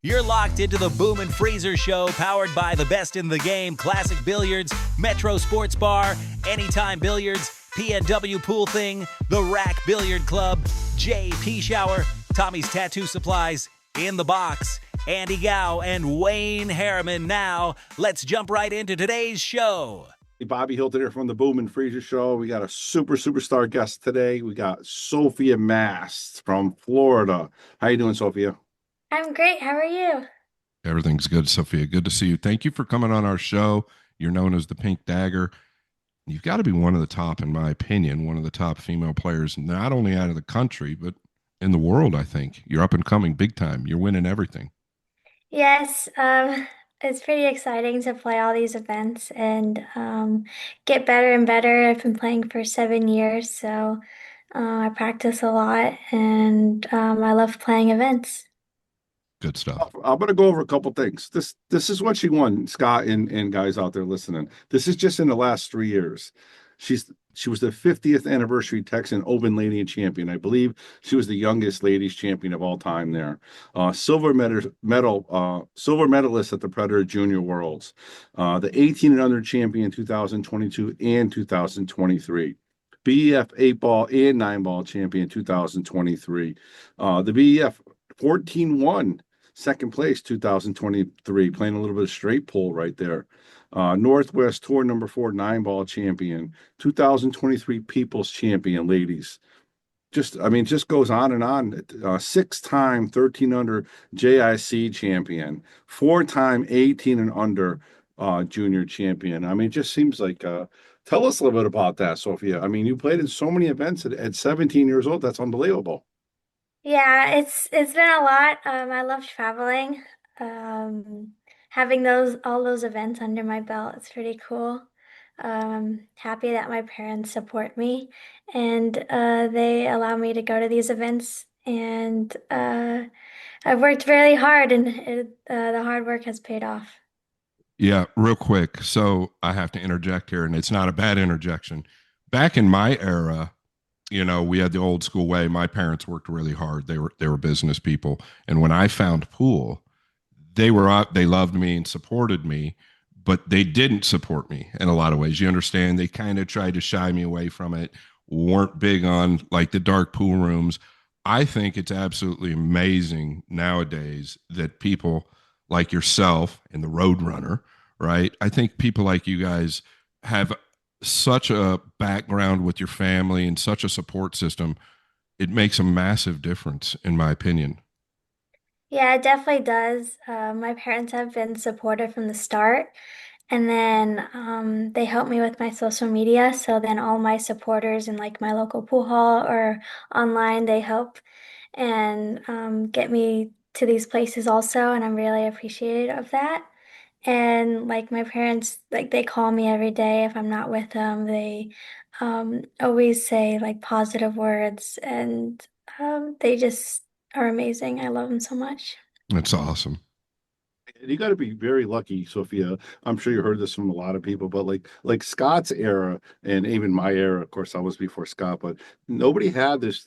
You're locked into the Boom and Freezer Show, powered by the best in the game, Classic Billiards, Metro Sportz Bar, Anytime Billiards, PNW Pool Thing, the RACK Billiard Club, J. Pechauer, Tommy's Tattoo Supplies, In the Box, Andy Gow, and Wayne Harriman. Now, let's jump right into today's show. Bobby Hilton here from the Boom and Freezer Show. We got a superstar guest today. We got Sofia Mast from Florida. How you doing, Sofia? I'm great. How are you? Everything's good, Sophia. Good to see you. Thank you for coming on our show. You're known as the Pink Dagger. You've got to be one of the top, in my opinion, one of the top female players, not only out of the country, but in the world, I think. You're up and coming big time. You're winning everything. Yes, it's pretty exciting to play all these events and get better and better. I've been playing for 7 years, so I practice a lot and I love playing events. Good stuff. I'm going to go over a couple things. This is what she won, Scott and guys out there listening. This is just in the last 3 years. She was the 50th anniversary Texan Open Lady Champion. I believe she was the youngest ladies champion of all time there. Silver medalist at the Predator Junior Worlds. The 18 and under champion 2022 and 2023. BEF 8-ball and 9-ball champion 2023. The BEF 14-1 second place 2023, playing a little bit of straight pull right there. Northwest Tour number 4 9-ball champion, 2023 People's Champion ladies. Just goes on and on. 6-time 13 under JIC champion, 4-time 18 and under junior champion. I mean, it just seems like tell us a little bit about that, Sophia. I mean, you played in so many events at 17 years old. That's unbelievable. Yeah, it's been a lot. I love traveling. Having all those events under my belt, it's pretty cool. Happy that my parents support me and they allow me to go to these events. And I've worked really hard, and the hard work has paid off. Yeah, real quick. So I have to interject here, and it's not a bad interjection. Back in my era, we had the old school way. My parents worked really hard. They were business people. And when I found pool, they loved me and supported me, but they didn't support me in a lot of ways. You understand? They kind of tried to shy me away from it, weren't big on like the dark pool rooms. I think it's absolutely amazing nowadays that people like yourself and the Roadrunner, right? I think people like you guys have such a background with your family and such a support system. It makes a massive difference, in my opinion. Yeah, it definitely does. My parents have been supportive from the start, and then they help me with my social media. So then all my supporters in like my local pool hall or online, they help and get me to these places also, and I'm really appreciative of that. And like my parents, like they call me every day if I'm not with them. They always say like positive words, and they just are amazing. I love them so much. That's awesome. You got to be very lucky, Sophia. I'm sure you heard this from a lot of people, but like Scott's era and even my era, of course, I was before Scott, but nobody had this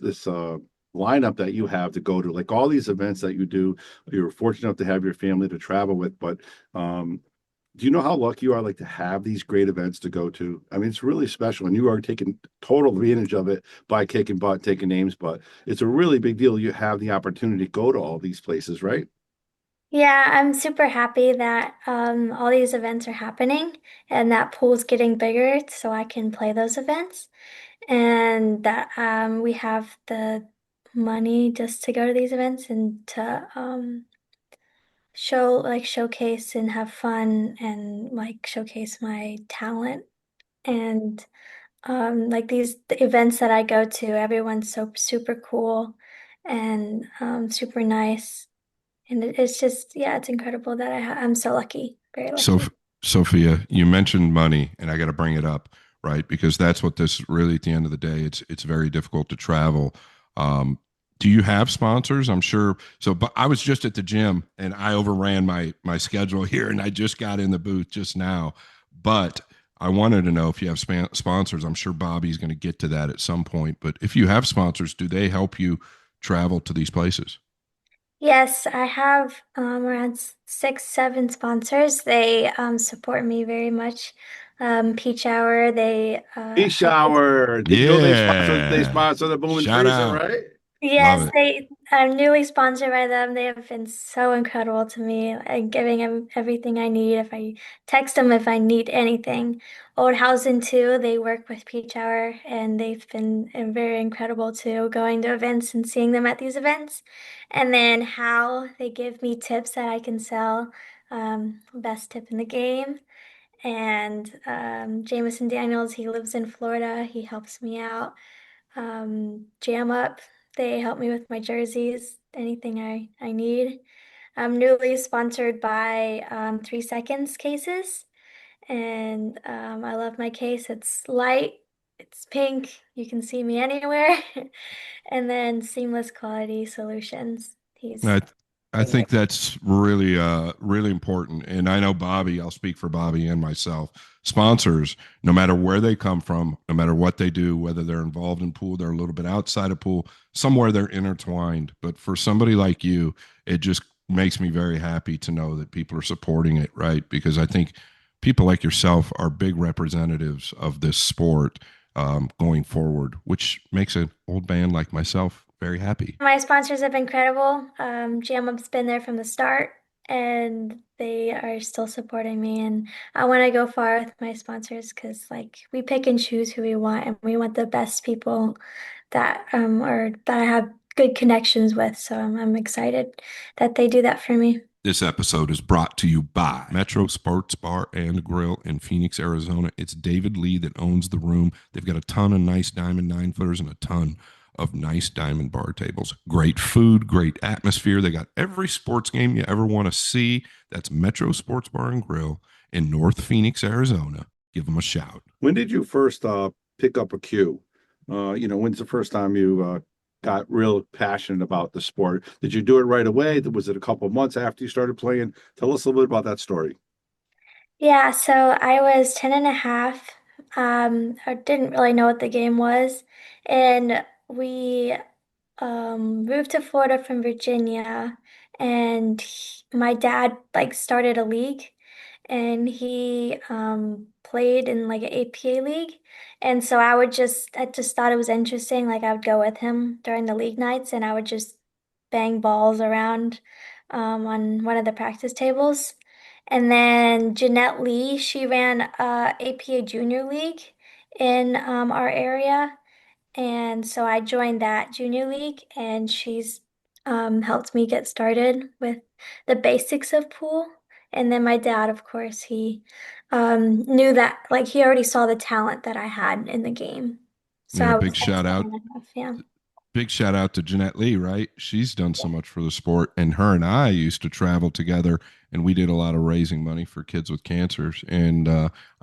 lineup that you have to go to, like all these events that you do. You're fortunate enough to have your family to travel with, but do you know how lucky you are, like to have these great events to go to? I mean, it's really special, and you are taking total advantage of it by kicking butt, taking names. But it's a really big deal. You have the opportunity to go to all these places, right? Yeah, I'm super happy that all these events are happening and that pool's getting bigger so I can play those events, and that we have the money just to go to these events and to showcase and have fun and like showcase my talent. And like the events that I go to, everyone's so super cool and super nice. And it's just, yeah, it's incredible that I'm so lucky, very So, lucky. Sophia, you mentioned money, and I got to bring it up, right? Because that's what this really, at the end of the day, it's very difficult to travel. Do you have sponsors? I'm sure. So, but I was just at the gym, and I overran my schedule here, and I just got in the booth just now. But I wanted to know if you have sponsors. I'm sure Bobby's going to get to that at some point. But if you have sponsors, do they help you travel to these places? Yes, I have around six, seven sponsors. They support me very much. Pechauer, they help me. Pechauer. You know they Yeah. sponsor the Boom and Shout Fraser, out. right? Love Yes, it. I'm newly sponsored by them. They have been so incredible to me and giving them everything I need. If I text them if I need anything. Oldhausen too, they work with Peach Hour and they've been very incredible too, going to events and seeing them at these events. And then how they give me tips that I can sell. Best tip in the game. And Jameson Daniels, he lives in Florida. He helps me out. Jam Up. They help me with my jerseys, anything I need. I'm newly sponsored by 3 Seconds cases, and I love my case. It's light, it's pink, you can see me anywhere. And then Seamless Quality Solutions. He's I I been great. think that's really really important. And I know Bobby, I'll speak for Bobby and myself. Sponsors, no matter where they come from, no matter what they do, whether they're involved in pool, they're a little bit outside of pool, somewhere they're intertwined. But for somebody like you, it just makes me very happy to know that people are supporting it, right? Because I think people like yourself are big representatives of this sport going forward, which makes an old band like myself very happy. My sponsors have been incredible. Jam Up's been there from the start, and they are still supporting me. And I want to go far with my sponsors because, like, we pick and choose who we want, and we want the best people that or that I have good connections with. So I'm excited that they do that for me. This episode is brought to you by Metro Sportz Bar and Grill in Phoenix, Arizona. It's David Lee that owns the room. They've got a ton of nice diamond 9-footers and a ton of nice diamond bar tables. Great food, great atmosphere. They got every sports game you ever want to see. That's Metro Sportz Bar and Grill in North Phoenix, Arizona. Give them a shout. When did you first pick up a cue? When's the first time you got real passionate about the sport? Did you do it right away? Was it a couple months after you started playing? Tell us a little bit about that story. Yeah, so I was 10 and a half. I didn't really know what the game was. And we moved to Florida from Virginia, and my dad like started a league, and he played in like an APA league, and so I just thought it was interesting. Like I would go with him during the league nights, and I would just bang balls around on one of the practice tables. And then Jeanette Lee, she ran APA Junior League in our area. And so I joined that junior league, and she's helped me get started with the basics of pool. And then my dad, of course, he knew that, like, he already saw the talent that I had in the game. So Yeah, I was like 7.5, yeah. big shout out to Jeanette Lee, right? She's done so much for the sport. And her and I used to travel together and we did a lot of raising money for kids with cancers. And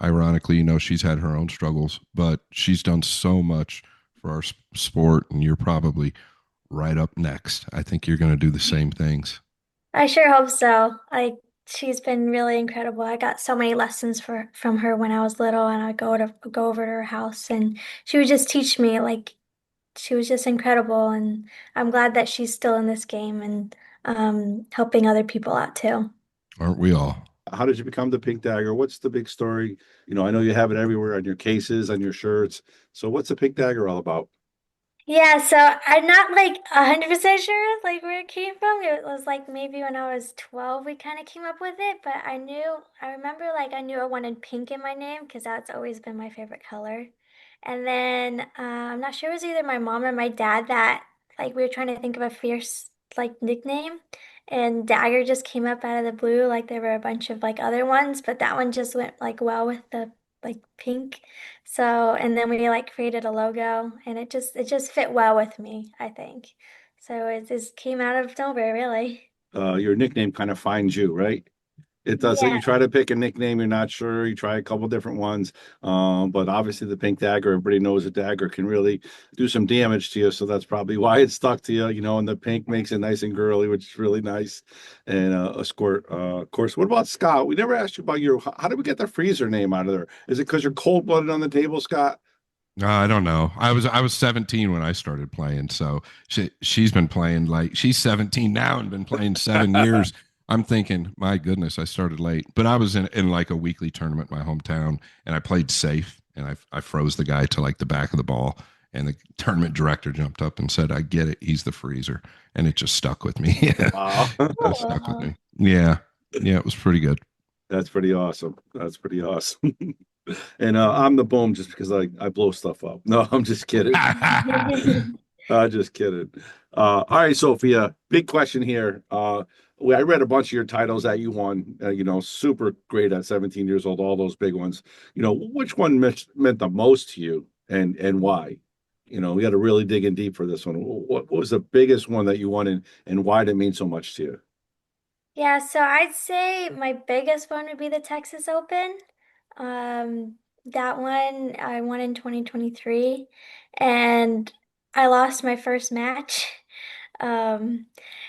ironically, she's had her own struggles, but she's done so much for our sport. And you're probably right up next. I think you're going to do the same things. I sure hope so. Like she's been really incredible. I got so many lessons from her when I was little, and I'd go over to her house, and she would just teach me. Like she was just incredible, and I'm glad that she's still in this game and helping other people out too. Aren't we all? How did you become the Pink Dagger? What's the big story? I know you have it everywhere on your cases, on your shirts. So what's the Pink Dagger all about? Yeah, so I'm not like 100% sure like where it came from. It was like maybe when I was 12 we kind of came up with it, but I remember like I knew I wanted pink in my name because that's always been my favorite color. And then I'm not sure it was either my mom or my dad that like we were trying to think of a fierce like nickname, and Dagger just came up out of the blue. Like there were a bunch of like other ones, but that one just went like well with the like pink. So, and then we like created a logo, and it just fit well with me, I think. So it just came out of nowhere, really. Your nickname kind of finds you, right? It does it. Yeah, You try to pick a nickname, you're not sure. You try a couple different ones. But obviously the Pink Dagger, everybody knows a dagger can really do some damage to you. So that's probably why it stuck to you, and the pink makes it nice and girly, which is really nice. And a squirt, of course. What about Scott? We never asked you about how did we get the freezer name out of there? Is it because you're cold-blooded on the table, Scott? I don't know. I was 17 when I started playing, so she's been playing like she's 17 now and been playing 7 years. I'm thinking, my goodness, I started late, but I was in like a weekly tournament in my hometown, and I played safe, and I froze the guy to like the back of the ball, and the tournament director jumped up and said, "I get it, he's the freezer," and it just stuck with me. Yeah, Wow. that stuck with me. Yeah, yeah, it was pretty good. That's pretty awesome. That's pretty awesome. And I'm the boom just because I blow stuff up. No, I'm just kidding. Just kidding. All right, Sophia, big question here. I read a bunch of your titles that you won, super great at 17 years old, all those big ones. Which one meant the most to you and why? We got to really dig in deep for this one. What was the biggest one that you won and why did it mean so much to you? Yeah, so I'd say my biggest one would be the Texas Open. That one I won in 2023, and I lost my first match. Um,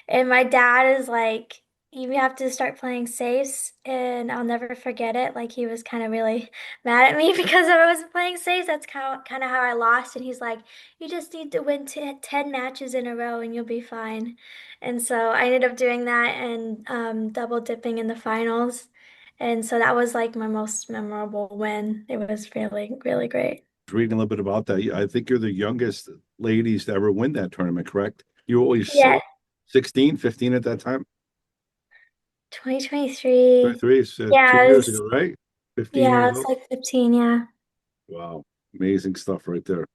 and my dad is like, you have to start playing safes, and I'll never forget it. Like he was kind of really mad at me because I wasn't playing safes. That's kind of how I lost. And he's like, you just need to win 10 matches in a row, and you'll be fine. And so I ended up doing that and double dipping in the finals. And so that was like my most memorable win. It was really, really great. Reading a little bit about that. I think you're the youngest ladies to ever win that tournament, correct? You were always Yeah, 16, 15 at that time? 2023. 23, so Yeah, 2 years ago, right? 15 yeah, years it's old. like 15, yeah. Wow. Amazing stuff right there.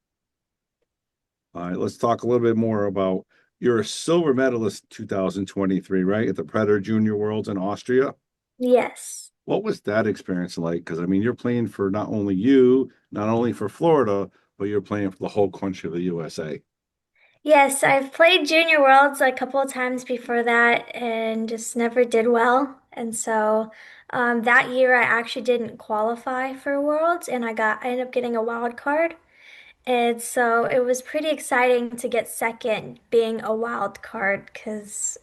All right, let's talk a little bit more about you're a silver medalist 2023, right? At the Predator Junior Worlds in Austria. Yes. What was that experience like? Because I mean, you're playing for not only you, not only for Florida, but you're playing for the whole country of the USA. Yes, I've played Junior Worlds a couple of times before that and just never did well. And so that year I actually didn't qualify for Worlds and I ended up getting a wild card. And so it was pretty exciting to get second being a wild card because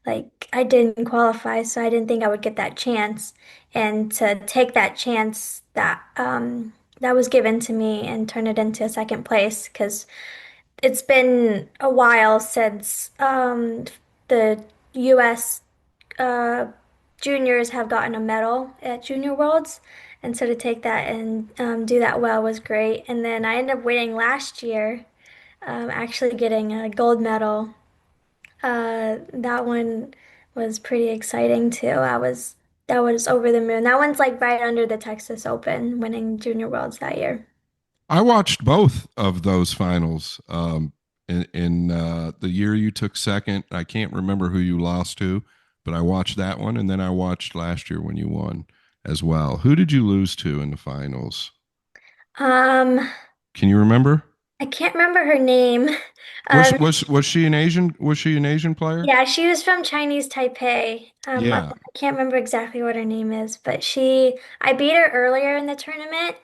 like I didn't qualify, so I didn't think I would get that chance. And to take that chance that was given to me and turn it into second place because it's been a while since the U.S. Uh, juniors have gotten a medal at Junior Worlds. And so to take that and do that well was great. And then I ended up winning last year, actually getting a gold medal. That one was pretty exciting too. That was over the moon. That one's like right under the Texas Open, winning Junior Worlds that year. I watched both of those finals. In the year you took second, I can't remember who you lost to, but I watched that one, and then I watched last year when you won as well. Who did you lose to in the finals? Um, Can you remember? I can't remember her name. Was Um, was was she an Asian? Was she an Asian player? yeah, she was from Chinese Taipei. I Yeah, can't remember exactly what her name is, but I beat her earlier in the tournament,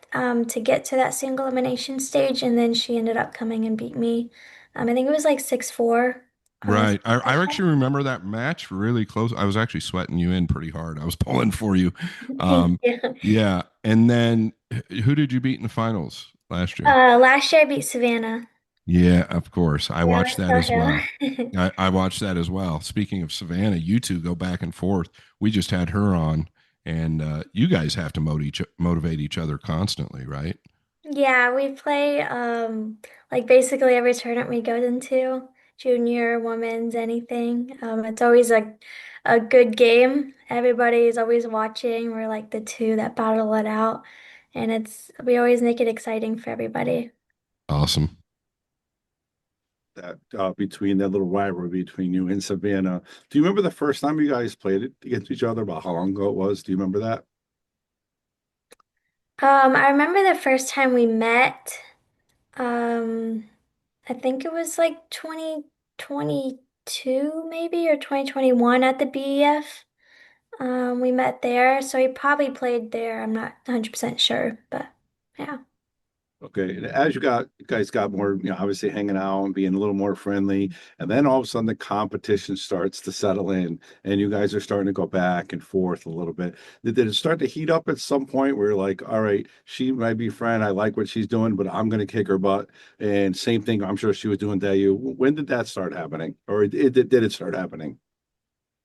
to get to that single elimination stage, and then she ended up coming and beat me. I think it was like 6-4. right. Something I like actually remember that match really close. I was actually sweating you in pretty hard. I was pulling for you. that. Thank Um, you. yeah. And then who did you beat in the finals last year? Last year I beat Savannah. Yeah, of course. I Yeah, watched with that as well. Sohail. I watched that as well. Speaking of Savannah, you two go back and forth. We just had her on, and you guys have to motivate each other constantly, right? Yeah, we play like basically every tournament we go into, junior, women's, anything. It's always a good game. Everybody's always watching. We're like the two that battle it out, and it's we always make it exciting for everybody. Awesome. That between that little rivalry between you and Savannah. Do you remember the first time you guys played it against each other? About how long ago it was? Do you remember that? I remember the first time we met. Um, I think it was like 2022 maybe or 2021 at the BEF. We met there, so he probably played there. I'm not 100% sure, but yeah. Okay, and as you guys got more, obviously hanging out and being a little more friendly, and then all of a sudden the competition starts to settle in, and you guys are starting to go back and forth a little bit. Did it start to heat up at some point where you're like, all right, she might be friend, I like what she's doing, but I'm going to kick her butt, and same thing, I'm sure she was doing to you. When did that start happening, or did it start happening?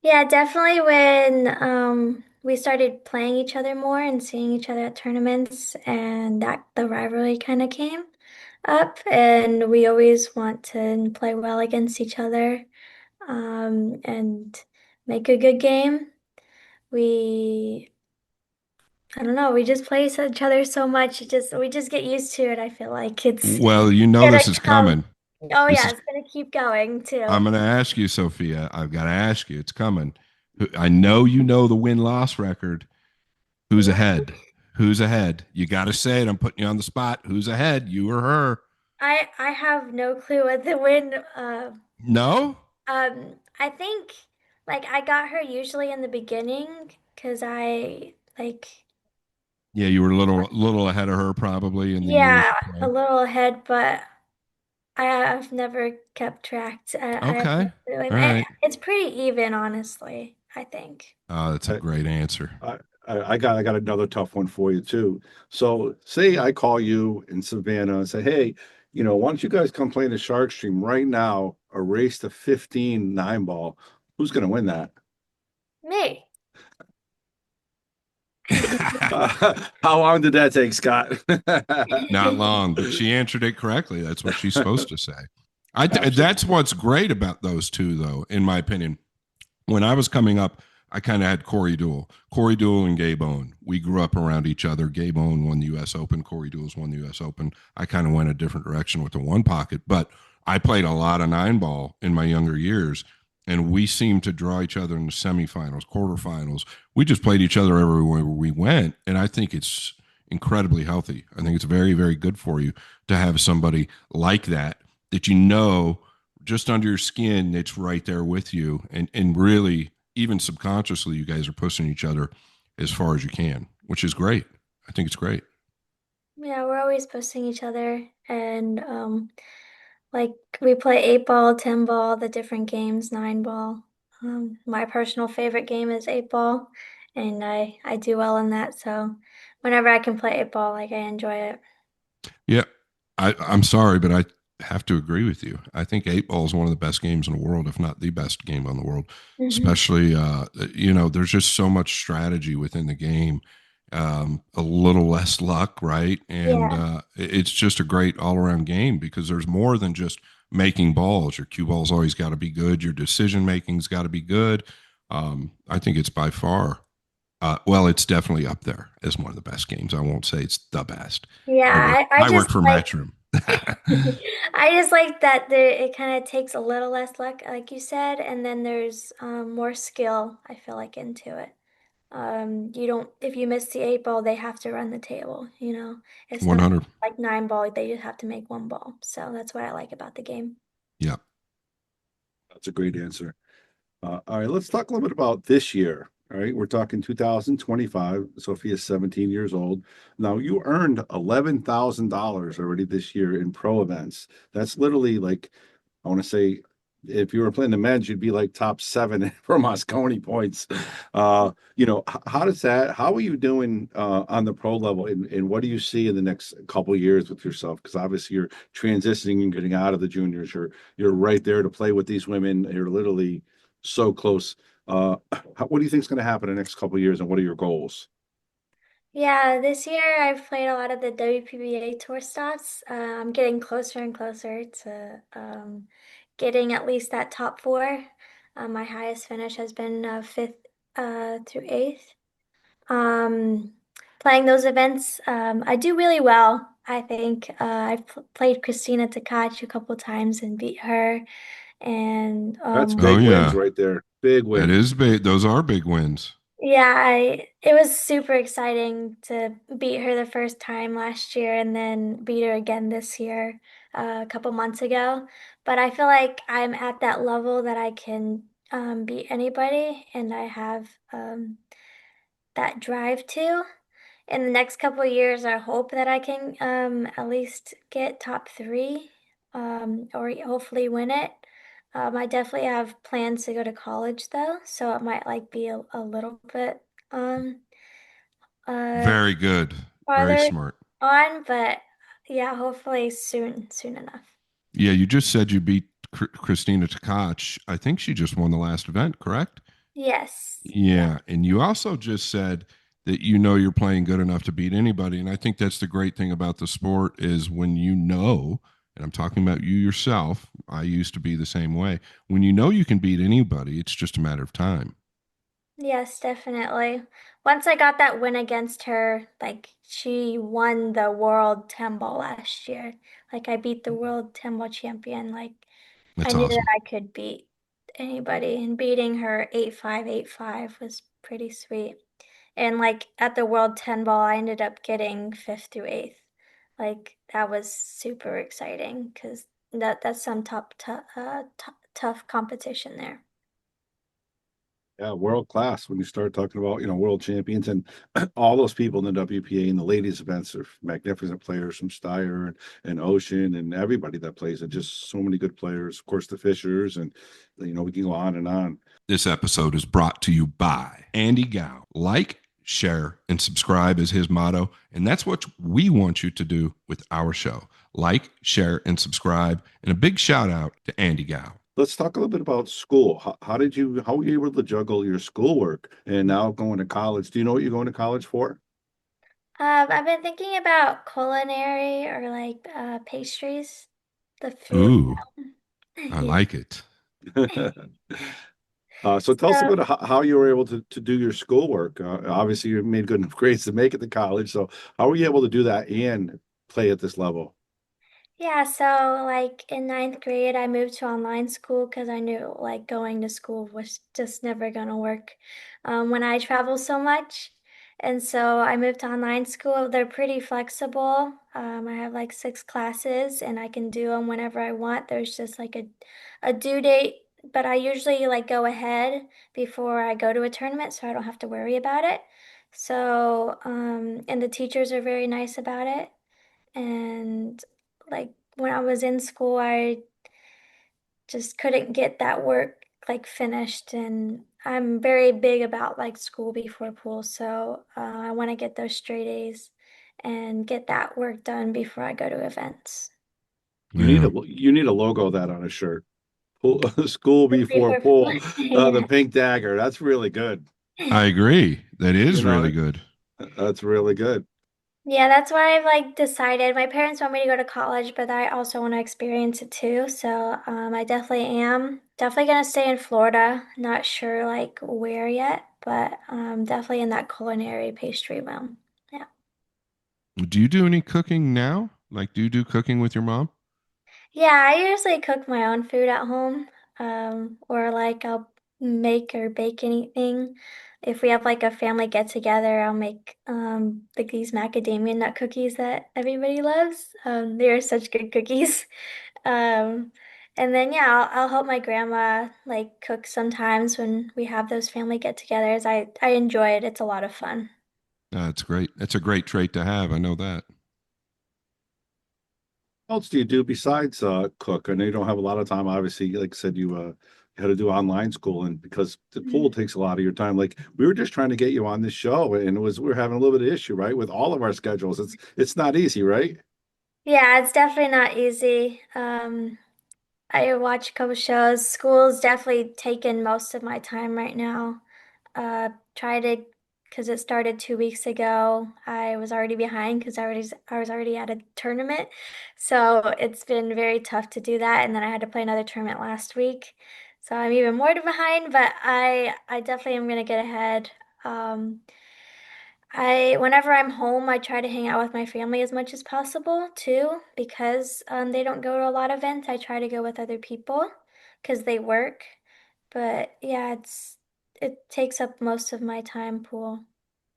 Yeah, definitely when we started playing each other more and seeing each other at tournaments, and that the rivalry kind of came up, and we always want to play well against each other, and make a good game. We I don't know, we just play each other so much. We just get used to it. I feel like it's Well, you know gonna this is come. coming. Oh This yeah, is it's gonna keep going I'm too. going to ask you, Sophia. I've got to ask you. It's coming. I know you know the win-loss record. Who's No, ahead? Who's ahead? You got to say it. I'm putting you on the spot. Who's ahead? You or her? I have no clue what the win. No? I think like I got her usually in the beginning because I like Yeah, you were a little ahead of her probably in the years yeah you a played. little ahead, but I have never kept track. I have no Okay. clue. All right. It's pretty even, honestly, I think. Oh, that's a I, great answer. I, I got another tough one for you too. So say I call you in Savannah and say, hey, why don't you guys come play in the Shark Stream right now, a race to 15 ball. Who's going to win that? Me. How long did that take, Scott? Not long, but she answered it correctly. That's what she's supposed to say. Absolutely. That's what's great about those two, though, in my opinion. When I was coming up, I kind of had Corey Deuel and Gabe Owen. We grew up around each other. Gabe Owen won the U.S. Open. Corey Deuel's won the U.S. Open. I kind of went a different direction with the one pocket, but I played a lot of nine ball in my younger years, and we seemed to draw each other in the semifinals, quarterfinals. We just played each other everywhere we went, and I think it's incredibly healthy. I think it's very, very good for you to have somebody like that you know just under your skin, it's right there with you. And really, even subconsciously, you guys are pushing each other as far as you can, which is great. I think it's great. Yeah, we're always posting each other, and like we play 8 ball, 10 ball, the different games, 9 ball. My personal favorite game is 8 ball, and I do well in that. So whenever I can play 8 ball, like I enjoy it. Yeah. I'm sorry, but I have to agree with you. I think eight ball is one of the best games in the world, if not the best game in the world. Hmm. Especially, there's just so much strategy within the game. A little less luck, right? And Yeah. it's just a great all around game because there's more than just making balls. Your cue ball's always got to be good. Your decision making's got to be good. I think it's by far well, it's definitely up there as one of the best games. I won't say it's the best. I work. Yeah, I I just work for like Matchroom. I just like that it kind of takes a little less luck, like you said, and then there's more skill, I feel like, into it. You don't, if you miss the 8 ball, they have to run the table, you know. It's not 100. like 9 ball, they just have to make 1 ball. So that's what I like about the game. Yeah. That's a great answer. All right, let's talk a little bit about this year. All right, we're talking 2025. Sophia's 17 years old. Now, you earned $11,000 already this year in pro events. That's literally like, I want to say, if you were playing the men's, you'd be like top seven for Moscone points. How does that, how are you doing on the pro level? And what do you see in the next couple of years with yourself? Because obviously you're transitioning and getting out of the juniors. You're right there to play with these women. You're literally so close. What do you think is going to happen in the next couple of years, and what are your goals? Yeah, this year I've played a lot of the WPBA tour stops. I'm getting closer and closer to getting at least that top four. My highest finish has been fifth through eighth. Um, Playing those events, I do really well. I think I've played Christina Takac a couple times and beat her. And That's Oh big wins yeah. right there. Big That wins. is big. Those are big wins. yeah, it was super exciting to beat her the first time last year and then beat her again this year, a couple months ago. But I feel like I'm at that level that I can beat anybody, and I have that drive too. in the next couple of years, I hope that I can at least get top three, or hopefully win it. I definitely have plans to go to college though, so it might like be a little bit um uh Very good. Very farther smart. on, but yeah, hopefully soon enough. Yeah, you just said you beat Christina Tkach. I think she just won the last event, correct? Yes. Yeah. Yeah, and you also just said that you know you're playing good enough to beat anybody, and I think that's the great thing about the sport is when you know, and I'm talking about you yourself. I used to be the same way. When you know you can beat anybody, it's just a matter of time. Yes, definitely. Once I got that win against her, like she won the world 10 ball last year. Like I beat the world 10 ball champion. Like I That's knew that awesome. I could beat anybody, and beating her 8-5, 8-5 was pretty sweet. And like at the world 10 ball, I ended up getting fifth through eighth. Like that was super exciting because that's some tough competition there. Yeah, world class. When you start talking about, world champions and all those people in the WPA and the ladies events are magnificent players from Steyer and Ocean and everybody that plays it. Just so many good players. Of course, the Fishers and we can go on and on. This episode is brought to you by Andy Gow. Like, share, and subscribe is his motto. And that's what we want you to do with our show. Like, share, and subscribe. And a big shout out to Andy Gow. Let's talk a little bit about school. How were you able to juggle your schoolwork and now going to college? Do you know what you're going to college for? I've been thinking about culinary or like pastries, the food. Ooh, I Yeah. like it. So tell us So about how you were able to do your schoolwork. Obviously, you made good enough grades to make it to college. So how were you able to do that and play at this level? yeah, so like in ninth grade, I moved to online school because I knew like going to school was just never gonna work when I travel so much. And so I moved to online school. They're pretty flexible. I have like six classes and I can do them whenever I want. There's just like a due date, but I usually like go ahead before I go to a tournament so I don't have to worry about it. So, and the teachers are very nice about it. And like when I was in school, I just couldn't get that work like finished. And I'm very big about like school before pool. So I want to get those straight A's and get that work done before I go to events. Yeah, You need a logo of that on a shirt. Pool, school before Before pool. pool, the Yeah. pink dagger. That's really good. I agree. That You is really know, good. that's really good. Yeah, that's why I've like decided. My parents want me to go to college, but I also want to experience it too. So I definitely am. Definitely gonna stay in Florida. Not sure like where yet, but definitely in that culinary pastry realm. Yeah. Do you do any cooking now? Like, do you do cooking with your mom? Yeah, I usually cook my own food at home. Or like I'll make or bake anything. If we have like a family get together, I'll make like these macadamia nut cookies that everybody loves. They are such good cookies. Um, and then yeah, I'll help my grandma like cook sometimes when we have those family get-togethers. I enjoy it. It's a lot of fun. That's great. That's a great trait to have. I know that. What else do you do besides cook? I know you don't have a lot of time. Obviously, like I said, you had to do online school, and because the pool Mhm. takes a lot of your time. Like we were just trying to get you on this show, and we were having a little bit of issue, right, with all of our schedules. It's not easy, right? Yeah, it's definitely not easy. I watch a couple shows. School's definitely taken most of my time right now. Try to, because it started 2 weeks ago. I was already behind because I was already at a tournament. So it's been very tough to do that. And then I had to play another tournament last week. So I'm even more behind, but I definitely am gonna get ahead. Um, whenever I'm home, I try to hang out with my family as much as possible too, because they don't go to a lot of events. I try to go with other people because they work. But yeah, it takes up most of my time pool.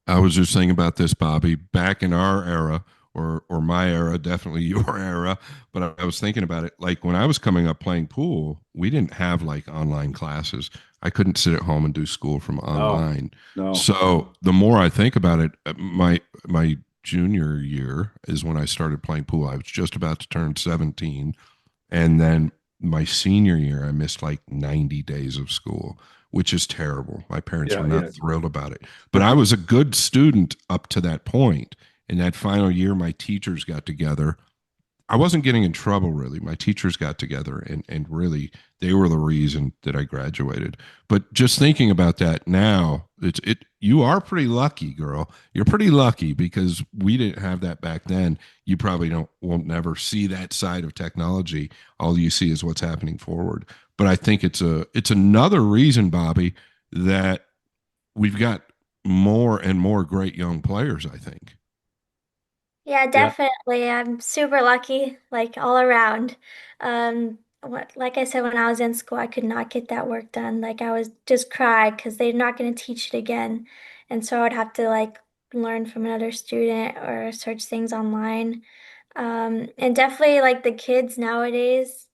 I was just saying about this, Bobby. Back in our era, or my era, definitely your era. But I was thinking about it. Like when I was coming up playing pool, we didn't have like online classes. I couldn't sit at home and do school from No, online. no. So the more I think about it, my junior year is when I started playing pool. I was just about to turn 17, and then my senior year, I missed like 90 days of school, which is terrible. My parents Yeah, were not yeah. thrilled about it. But I was a good student up to that point. In that final year, my teachers got together. I wasn't getting in trouble really. My teachers got together and really they were the reason that I graduated. But just thinking about that now, you are pretty lucky, girl. You're pretty lucky because we didn't have that back then. You probably won't never see that side of technology. All you see is what's happening forward. But I think it's another reason, Bobby, that we've got more and more great young players, I think. Yeah, Yeah. definitely. I'm super lucky, like all around. Like I said, when I was in school, I could not get that work done. Like I was just cry because they're not going to teach it again. And so I would have to like learn from another student or search things online. And definitely like the kids nowadays,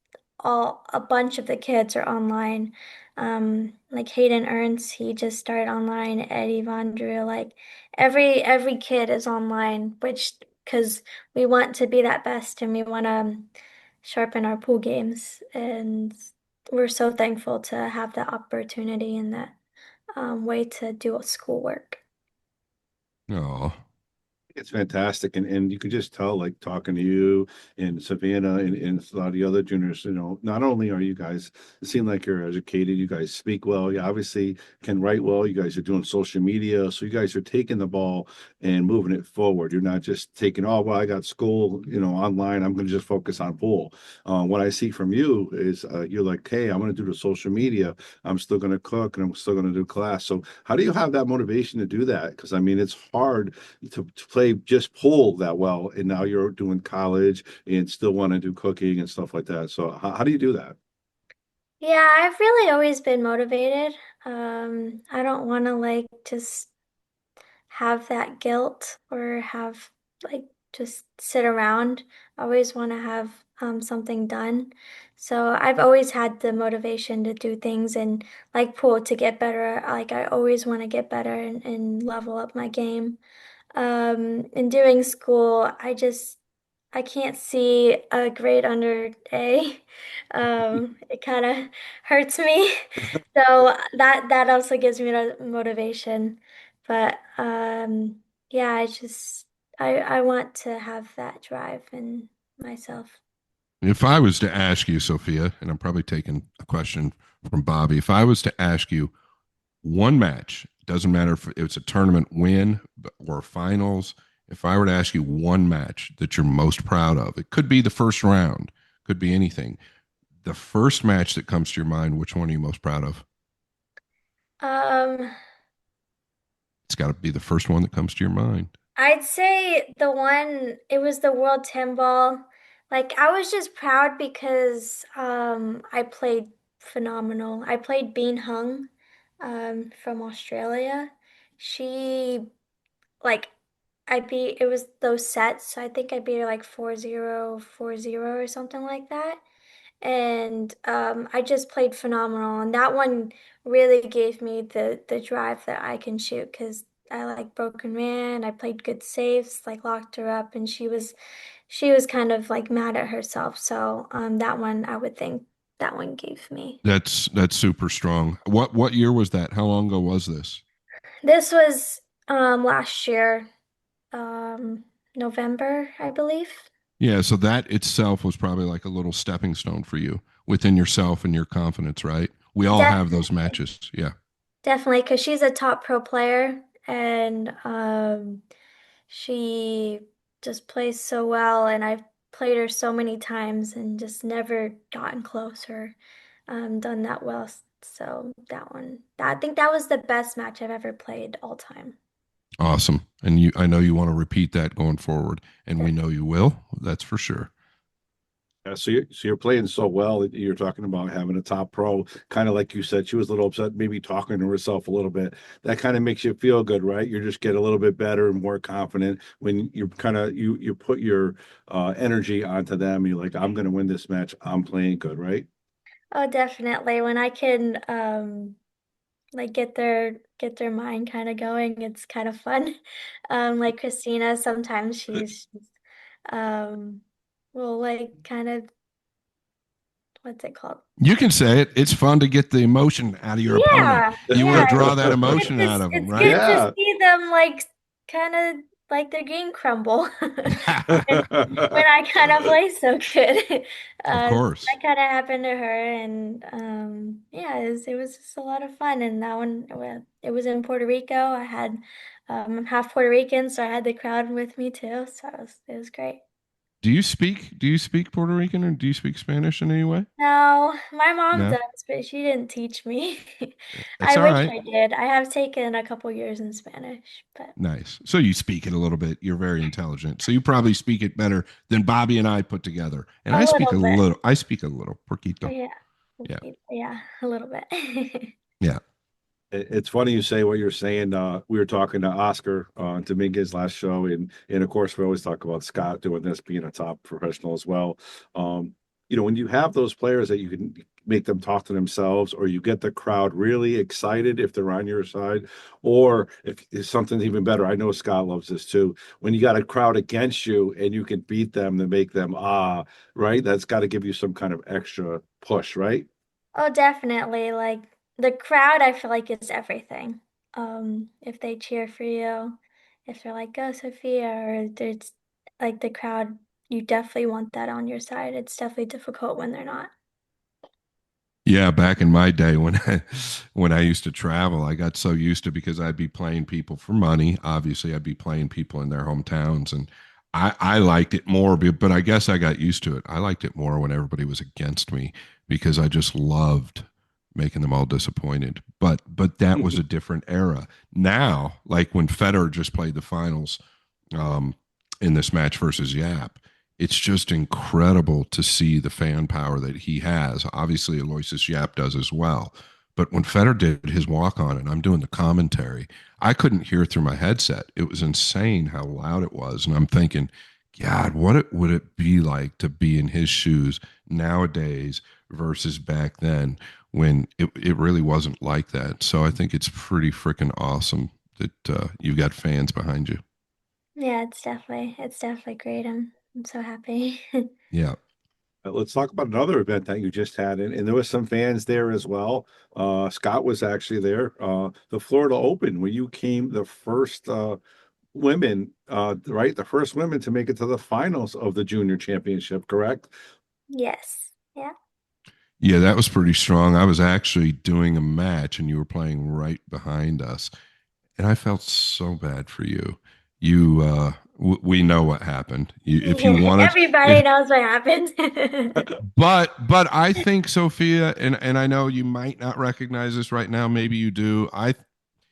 a bunch of the kids are online. Like Hayden Ernst, he just started online. Eddie Von Drew, like every kid is online, which because we want to be that best and we want to sharpen our pool games, and we're so thankful to have that opportunity and that way to do schoolwork. Oh, It's fantastic, and you could just tell, like talking to you and Savannah and a lot of the other juniors. Not only are you guys it seem like you're educated, you guys speak well, you obviously can write well. You guys are doing social media, so you guys are taking the ball and moving it forward. You're not just taking, oh well, I got school, online. I'm going to just focus on pool. What I see from you is you're like, hey, I'm going to do the social media. I'm still going to cook, and I'm still going to do class. So how do you have that motivation to do that? Because I mean, it's hard to play just pool that well, and now you're doing college and still want to do cooking and stuff like that. So how do you do that? Yeah, I've really always been motivated. I don't want to like just have that guilt or have like just sit around. I always want to have something done. So I've always had the motivation to do things and like pool to get better. Like I always want to get better and level up my game. In doing school, I can't see a grade under A. It kind of hurts me. So that also gives me the motivation. But yeah, I want to have that drive in myself. if I was to ask you, Sophia, and I'm probably taking a question from Bobby, if I was to ask you one match, doesn't matter if it's a tournament win or finals, if I were to ask you one match that you're most proud of, it could be the first round, could be anything. The first match that comes to your mind, which one are you most proud of? Um, It's got to be the first one that comes to your mind. I'd say it was the World 10 Ball. Like I was just proud because I played phenomenal. I played Bean Hung from Australia. She like I beat it was those sets, so I think I beat her like 4-0, 4-0 or something like that. And I just played phenomenal. And that one really gave me the drive that I can shoot because I like broken man. I played good saves, like locked her up, and she was kind of like mad at herself. So that one I would think that one gave me. That's super strong. What year was that? How long ago was this? This was last year, um, November, I believe. Yeah, so that itself was probably like a little stepping stone for you within yourself and your confidence, right? We all have those Definitely. matches. Yeah. Definitely, because she's a top pro player and she just plays so well. And I've played her so many times and just never gotten close or done that well. So I think that was the best match I've ever played all time. Awesome. And I know you want to repeat that going forward, and we know you will. That's for sure. So you're playing so well that you're talking about having a top pro, kind of like you said, she was a little upset, maybe talking to herself a little bit. That kind of makes you feel good, right? You just get a little bit better and more confident when you're kind of you put your energy onto them. You're like, I'm gonna win this match. I'm playing good, right? Oh, definitely. When I can like get their mind kind of going, it's kind of fun. Like Christina, sometimes she's um well like kind of what's it called? You can say it. It's fun to get the emotion out of your opponent. Yeah, You want yeah. to draw that emotion out of them, It's right? good to Yeah. see them like kind of like their game crumble. And when I kind of play so good. Of course. That kind of happened to her, and yeah, it was just a lot of fun. And that one, well, it was in Puerto Rico. I'm half Puerto Rican, so I had the crowd with me too. So it was great. Do you speak Puerto Rican or do you speak Spanish in any way? No, my mom No. does, but she didn't teach me. It's I all wish right. I did. I have taken a couple years in Spanish, but Nice. So you speak it a little bit. You're very intelligent. So you probably speak it better than Bobby and I put together. And a I speak a little bit. little. I speak a little. Oh, Poquito. yeah. Yeah. Yeah, a little bit. Yeah. It's funny you say what you're saying. We were talking to Oscar Dominguez last show, and of course we always talk about Scott doing this, being a top professional as well. When you have those players that you can make them talk to themselves, or you get the crowd really excited if they're on your side, or if something even better. I know Scott loves this too. When you got a crowd against you and you can beat them to make them right. That's got to give you some kind of extra push, right? Oh, definitely. Like the crowd, I feel like is everything. If they cheer for you, if they're like, "Go, Sophia," or there's like the crowd, you definitely want that on your side. It's definitely difficult when they're not. Yeah, back in my day when when I used to travel, I got so used to because I'd be playing people for money. Obviously, I'd be playing people in their hometowns, and I liked it more. But I guess I got used to it. I liked it more when everybody was against me because I just loved making them all disappointed. But that was a different era. Now, like when Federer just played the finals um, in this match versus Yap, it's just incredible to see the fan power that he has. Obviously, Aloysius Yap does as well. But when Federer did his walk on and I'm doing the commentary, I couldn't hear through my headset. It was insane how loud it was. And I'm thinking, God, would it be like to be in his shoes nowadays versus back then when it really wasn't like that? So I think it's pretty freaking awesome that you've got fans behind you. Yeah, it's definitely great. I'm so happy. Yeah. Let's talk about another event that you just had, and there was some fans there as well. Scott was actually there. The Florida Open, where you came the first women, right? The first women to make it to the finals of the junior championship, correct? Yes. Yeah. Yeah, that was pretty strong. I was actually doing a match and you were playing right behind us. And I felt so bad for you. We know what happened. If you wanted, Everybody if knows what happened. but I think Sophia, and I know you might not recognize this right now. Maybe you do.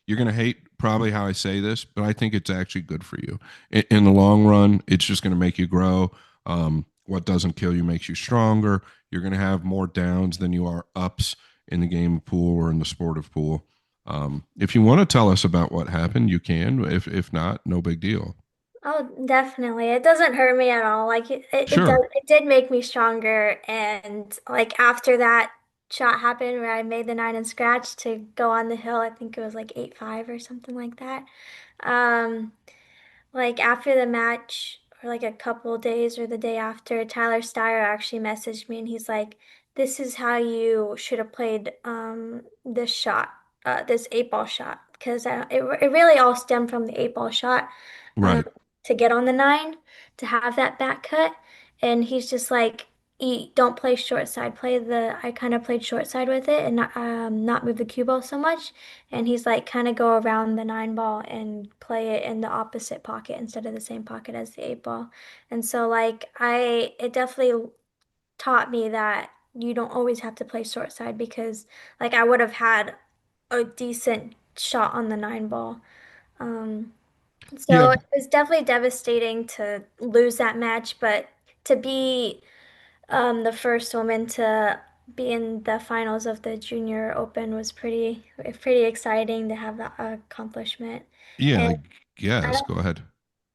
You're gonna hate probably how I say this, but I think it's actually good for you in the long run. It's just gonna make you grow. What doesn't kill you makes you stronger. You're gonna have more downs than you are ups in the game of pool or in the sport of pool. If you want to tell us about what happened, you can. If not, no big deal. Oh, definitely. It doesn't hurt me at all. Like it does, Sure. it did make me stronger. And like after that shot happened where I made the nine and scratch to go on the hill, I think it was like 8-5 or something like that. Um, like after the match, or like a couple days or the day after, Tyler Steyer actually messaged me and he's like, "This is how you should have played this shot, this eight ball shot, because it really all stemmed from the eight ball shot um, Right. to get on the nine, to have that back cut." And he's just like, don't play short side. I kind of played short side with it and not move the cue ball so much." And he's like, kind of go around the nine ball and play it in the opposite pocket instead of the same pocket as the eight ball. And so, like, it definitely taught me that you don't always have to play short side because, like, I would have had a decent shot on the nine ball. Um, Yeah. so it was definitely devastating to lose that match, but to be the first woman to be in the finals of the Junior Open was pretty exciting to have that accomplishment. Yeah, And I I guess. don't, Go ahead.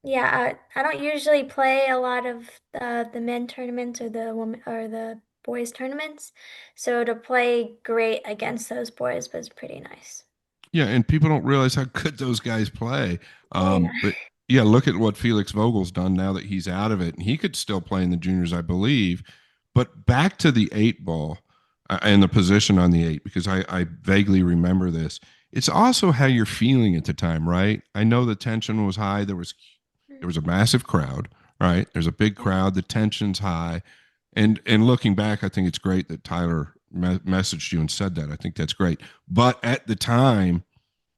yeah, I don't usually play a lot of the men tournaments or the woman or the boys tournaments, so to play great against those boys was pretty nice. Yeah, and people don't realize how good those guys play. Yeah. But yeah, look at what Felix Vogel's done now that he's out of it, and he could still play in the juniors, I believe. But back to the eight ball and the position on the eight, because I vaguely remember this. It's also how you're feeling at the time, right? I know the tension was high. There was a massive crowd, right? There's a big crowd. The tension's high, and looking back, I think it's great that Tyler messaged you and said that. I think that's great. But at the time,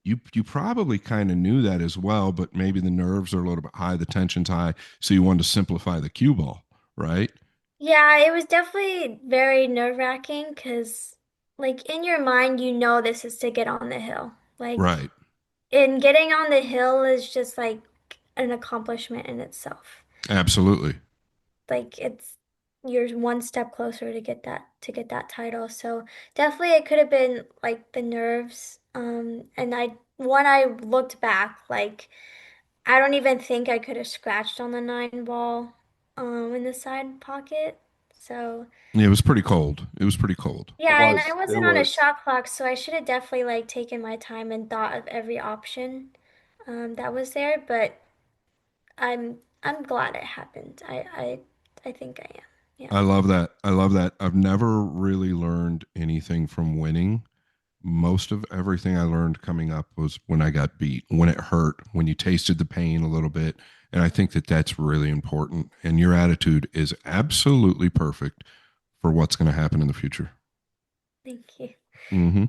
you probably kind of knew that as well, but maybe the nerves are a little bit high, the tension's high, so you wanted to simplify the cue ball, right? Yeah, it was definitely very nerve-wracking because, like, in your mind, you know this is to get on the hill. Like, Right. and getting on the hill is just like an accomplishment in itself. Absolutely. Like, you're one step closer to get that title. So definitely, it could have been like the nerves. And when I looked back, like, I don't even think I could have scratched on the nine ball, in the side pocket. So. Yeah, it was pretty cold. It was pretty cold. It Yeah, and I was. It wasn't on a was. shot clock, so I should have definitely like taken my time and thought of every option that was there, but I'm glad it happened. I think I am. Yeah. I love that. I love that. I've never really learned anything from winning. Most of everything I learned coming up was when I got beat, when it hurt, when you tasted the pain a little bit. And I think that that's really important. And your attitude is absolutely perfect for what's going to happen in the future. Thank you. Mm-hmm.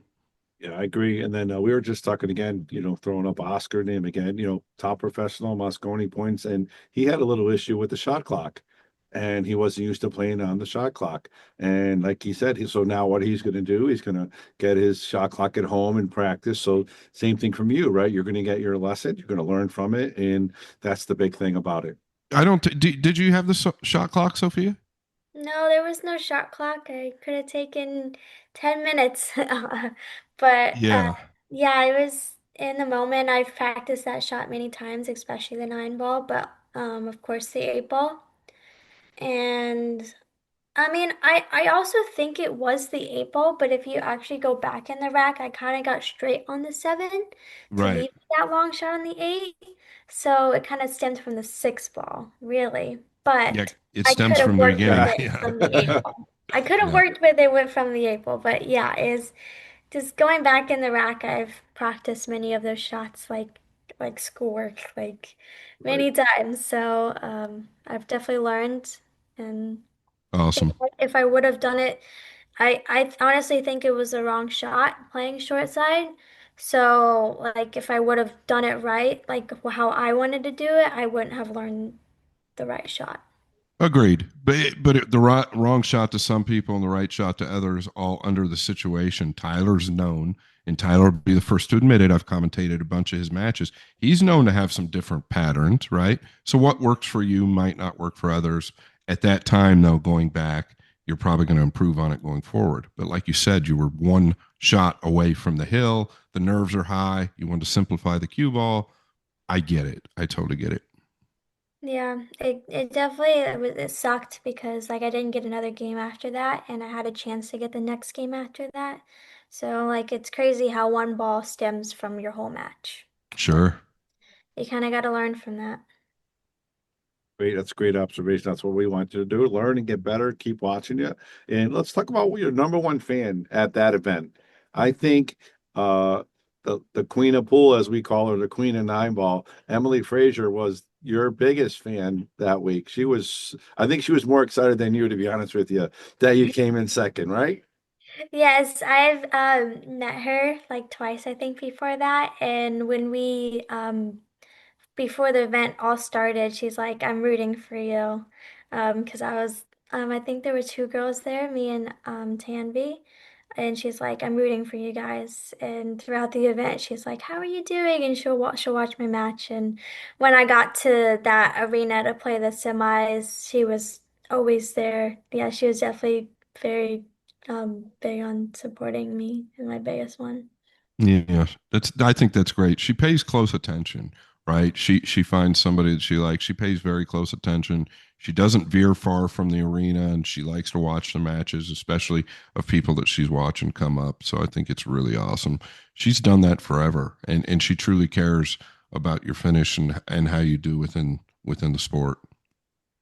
Yeah, I agree. And then we were just talking again, throwing up Oscar name again, top professional Mosconi points. And he had a little issue with the shot clock and he wasn't used to playing on the shot clock. And like he said, so now what he's going to do, he's going to get his shot clock at home and practice. So same thing from you, right? You're going to get your lesson, you're going to learn from it. And that's the big thing about it. I don't. Did you have the shot clock, Sophia? No, there was no shot clock. I could have taken 10 minutes. But Yeah. yeah, I was in the moment. I've practiced that shot many times, especially the nine ball, but of course the eight ball. And I mean, I also think it was the eight ball, but if you actually go back in the rack, I kind of got straight on the seven to Right. leave that long shot on the eight. So it kind of stemmed from the six ball, really. Yeah. But It I stems could have from the worked with beginning. Yeah. it Yeah. from the eight ball. I could have Yeah. worked with it from the eight ball, but yeah, is just going back in the rack, I've practiced many of those shots like schoolwork, like Right. many times. So I've definitely learned and Awesome. if I would have done it, I honestly think it was the wrong shot playing short side. So, like, if I would have done it right, like how I wanted to do it, I wouldn't have learned the right shot. Agreed, but the wrong shot to some people and the right shot to others, all under the situation. Tyler's known, and Tyler will be the first to admit it. I've commentated a bunch of his matches. He's known to have some different patterns, right? So what works for you might not work for others. At that time, though, going back, you're probably going to improve on it going forward. But like you said, you were one shot away from the hill. The nerves are high. You want to simplify the cue ball. I get it. I totally get it. Yeah, it definitely it sucked because like I didn't get another game after that, and I had a chance to get the next game after that. So like it's crazy how one ball stems from your whole match. So Sure. you kind of got to learn from that. Great. That's a great observation. That's what we want you to do. Learn and get better. Keep watching you. And let's talk about your number one fan at that event. I think the queen of pool, as we call her, the queen of nine ball, Emily Frazier was your biggest fan that week. I think she was more excited than you, to be honest with you, that you came in second, right? Yes, I've met her like twice, I think, before that. And when we before the event all started, she's like, "I'm rooting for you," because I think there were two girls there, me and Tanvi, and she's like, "I'm rooting for you guys." And throughout the event, she's like, "How are you doing?" And she'll watch my match. And when I got to that arena to play the semis, she was always there. Yeah, she was definitely very big on supporting me and my biggest one. Yeah, I think that's great. She pays close attention, right? She finds somebody that she likes. She pays very close attention. She doesn't veer far from the arena, and she likes to watch the matches, especially of people that she's watching come up. So I think it's really awesome. She's done that forever, and she truly cares about your finish and how you do within the sport.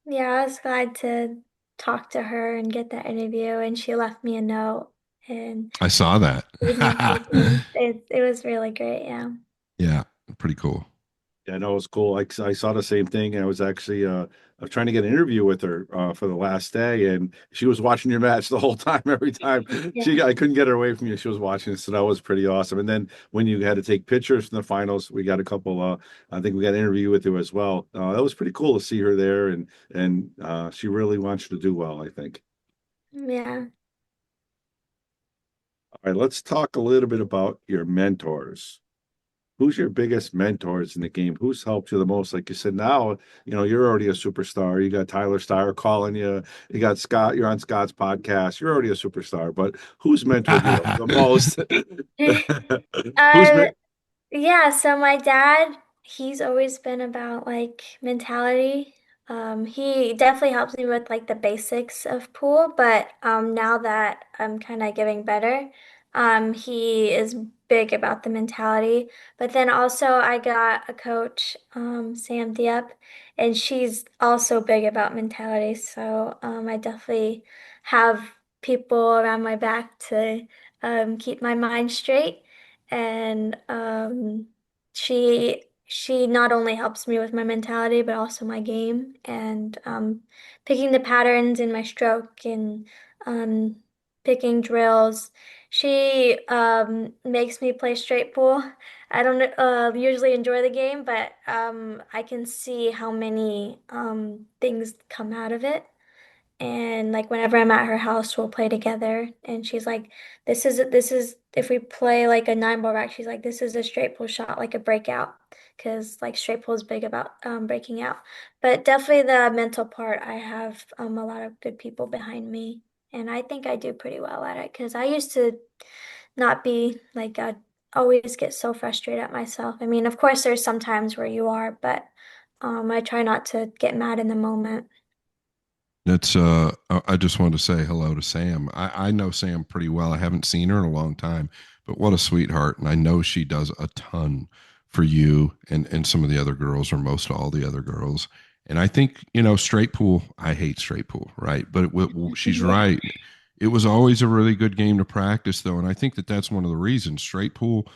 Yeah, I was glad to talk to her and get that interview, and she left me a note and I saw that. gave me something. It was really great, yeah. Yeah, pretty cool. Yeah, no, it was cool. I saw the same thing. And I was actually I was trying to get an interview with her for the last day, and she was watching your match the whole time. Every time Yeah. I couldn't get her away from you. She was watching it, so that was pretty awesome. And then when you had to take pictures from the finals, we got a couple. I think we got an interview with you as well. That was pretty cool to see her there, and she really wants you to do well, I think. Yeah. All right, let's talk a little bit about your mentors. Who's your biggest mentors in the game? Who's helped you the most? Like you said, now, you're already a superstar. You got Tyler Steyer calling you. You got Scott, you're on Scott's podcast. You're already a superstar, but who's mentored you the most? Who's Uh, meant? Yeah, so my dad, he's always been about like mentality. He definitely helps me with like the basics of pool, but now that I'm kind of getting better, he is big about the mentality. But then also I got a coach, Sam Diep, and she's also big about mentality. So I definitely have people around my back to keep my mind straight. And she not only helps me with my mentality but also my game and picking the patterns in my stroke and um, picking drills. She makes me play straight pool. I don't usually enjoy the game, but I can see how many things come out of it. And like whenever I'm at her house, we'll play together. And she's like, this is if we play like a 9 ball rack, she's like, this is a straight pull shot, like a breakout. Because like straight pull is big about breaking out. But definitely the mental part, I have a lot of good people behind me. And I think I do pretty well at it because I used to not be like I'd always get so frustrated at myself. I mean, of course there's some times where you are, but I try not to get mad in the moment. That's I just wanted to say hello to Sam. I know Sam pretty well. I haven't seen her in a long time, but what a sweetheart. And I know she does a ton for you and some of the other girls, or most all the other girls. And I think, straight pool, I hate straight pool, right? But she's Yeah. right. It was always a really good game to practice, though. And I think that that's one of the reasons straight pool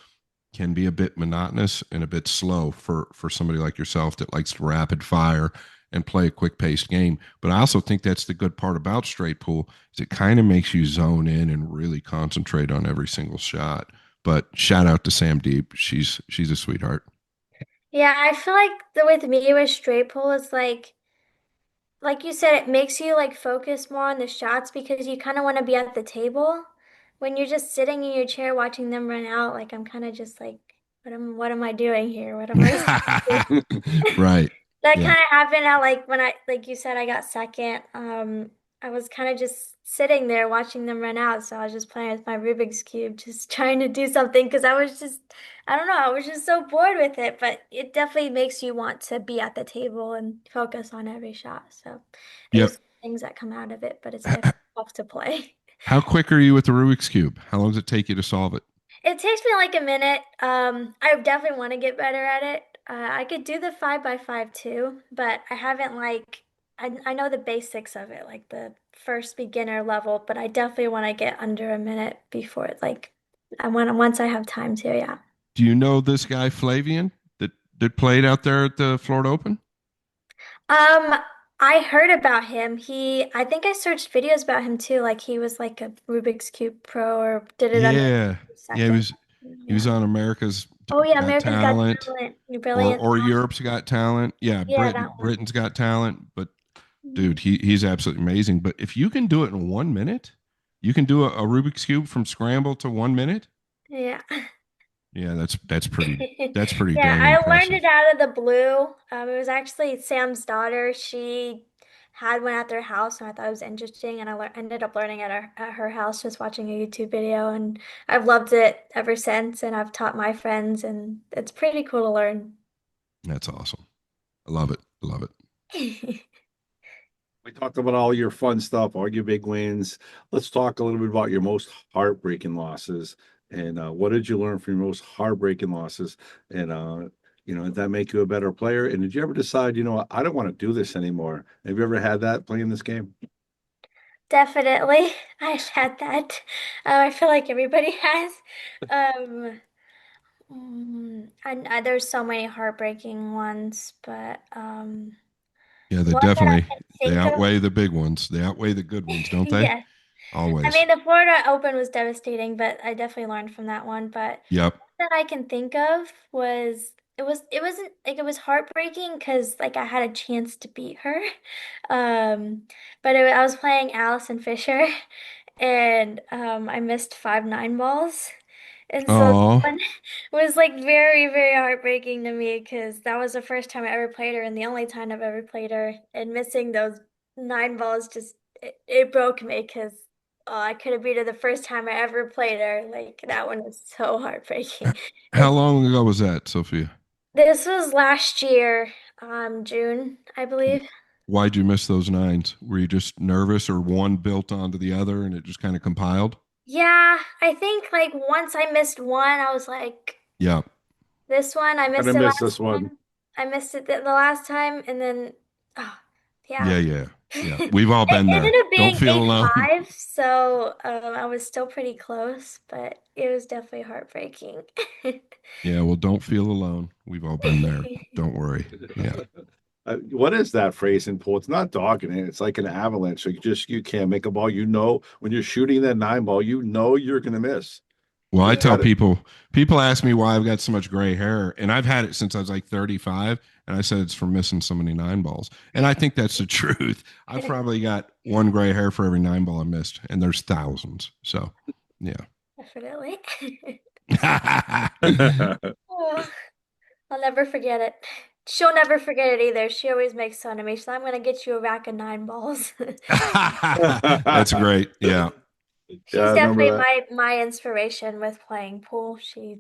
can be a bit monotonous and a bit slow for somebody like yourself that likes to rapid fire and play a quick paced game. But I also think that's the good part about straight pool is it kind of makes you zone in and really concentrate on every single shot. But shout out to Sam Deep. She's a sweetheart. Yeah, I feel like with me with straight pull, it's like you said, it makes you like focus more on the shots because you kind of want to be at the table. When you're just sitting in your chair watching them run out, like I'm kind of just like, what am I doing here? What am I supposed to do? Right. That Yeah. kind of happened at like when like you said, I got second. I was kind of just sitting there watching them run out. So I was just playing with my Rubik's Cube, just trying to do something because I don't know, I was just so bored with it. But it definitely makes you want to be at the table and focus on every shot. So Yep. there's things that come out of it, but it's H- definitely tough to play. How quick are you with the Rubik's Cube? How long does it take you to solve it? It takes me like a minute. I definitely want to get better at it. I could do the 5 by 5 too, but I haven't like I know the basics of it, like the first beginner level, but I definitely want to get under a minute before it like I want to once I have time to, yeah. Do you know this guy Flavian that played out there at the Florida Open? Um, I heard about him. I think I searched videos about him too, like he was like a Rubik's Cube pro or did it under Yeah. Yeah, second. he was Yeah. on America's Oh yeah, Got America's Got Talent Talent. You're or brilliant. Europe's Got Talent. Yeah, Yeah, that one. Britain's Got Talent, but Mhm. dude, he's absolutely amazing. But if you can do it in 1 minute, you can do a Rubik's Cube from scramble to 1 minute. Yeah. Yeah, that's pretty Yeah, dang I learned impressive. it out of the blue. It was actually Sam's daughter. She had one at their house, and I thought it was interesting, and ended up learning at her house just watching a YouTube video, and I've loved it ever since, and I've taught my friends, and it's pretty cool to learn. That's awesome. I love it. I love it. We talked about all your fun stuff, all your big wins. Let's talk a little bit about your most heartbreaking losses. And what did you learn from your most heartbreaking losses? And did that make you a better player? And did you ever decide, I don't want to do this anymore? Have you ever had that playing this game? Definitely, I've had that. I feel like everybody has. Um, there's so many heartbreaking ones, but Yeah, one that I can they think of, outweigh the big ones. They outweigh the good ones, don't they? yeah. I Always. mean, the Florida Open was devastating, but I definitely learned from that one. But Yep. that I can think of was it wasn't like it was heartbreaking because like I had a chance to beat her. Um, but I was playing Allison Fisher and I missed 5 9 balls. And so that Oh, one was like very, very heartbreaking to me because that was the first time I ever played her and the only time I've ever played her. And missing those 9 balls just it broke me because I could have beat her the first time I ever played her. Like that one was so heartbreaking. how And long ago was that, Sophia? this was last year, June, I believe. Why'd you miss those nines? Were you just nervous or one built onto the other and it just kind of compiled? Yeah, I think like once I missed one, I was like, Yeah. this one, I I'm gonna missed it miss last this one. time. I missed it the last time, and then, oh, yeah. Yeah, yeah. Yeah. We've all It been there. ended up Don't being feel eight alone. five, so I was still pretty close, but it was definitely heartbreaking. Yeah, well, don't feel alone. We've all been there. Don't worry. Yeah. What is that phrase in pool? It's not dogging it. It's like an avalanche. So you can't make a ball. When you're shooting that 9 ball, you're gonna miss. Well, You I just tell got it. people ask me why I've got so much gray hair, and I've had it since I was like 35, and I said it's from missing so many nine balls. And I think that's the truth. I've probably got one gray hair for every nine ball I missed, and there's thousands. So, yeah. Definitely. Oh, I'll never forget it. She'll never forget it either. She always makes fun of me. So I'm gonna get you a rack of 9 balls. That's great. Yeah. Yeah, I She's remember definitely that. my inspiration with playing pool. She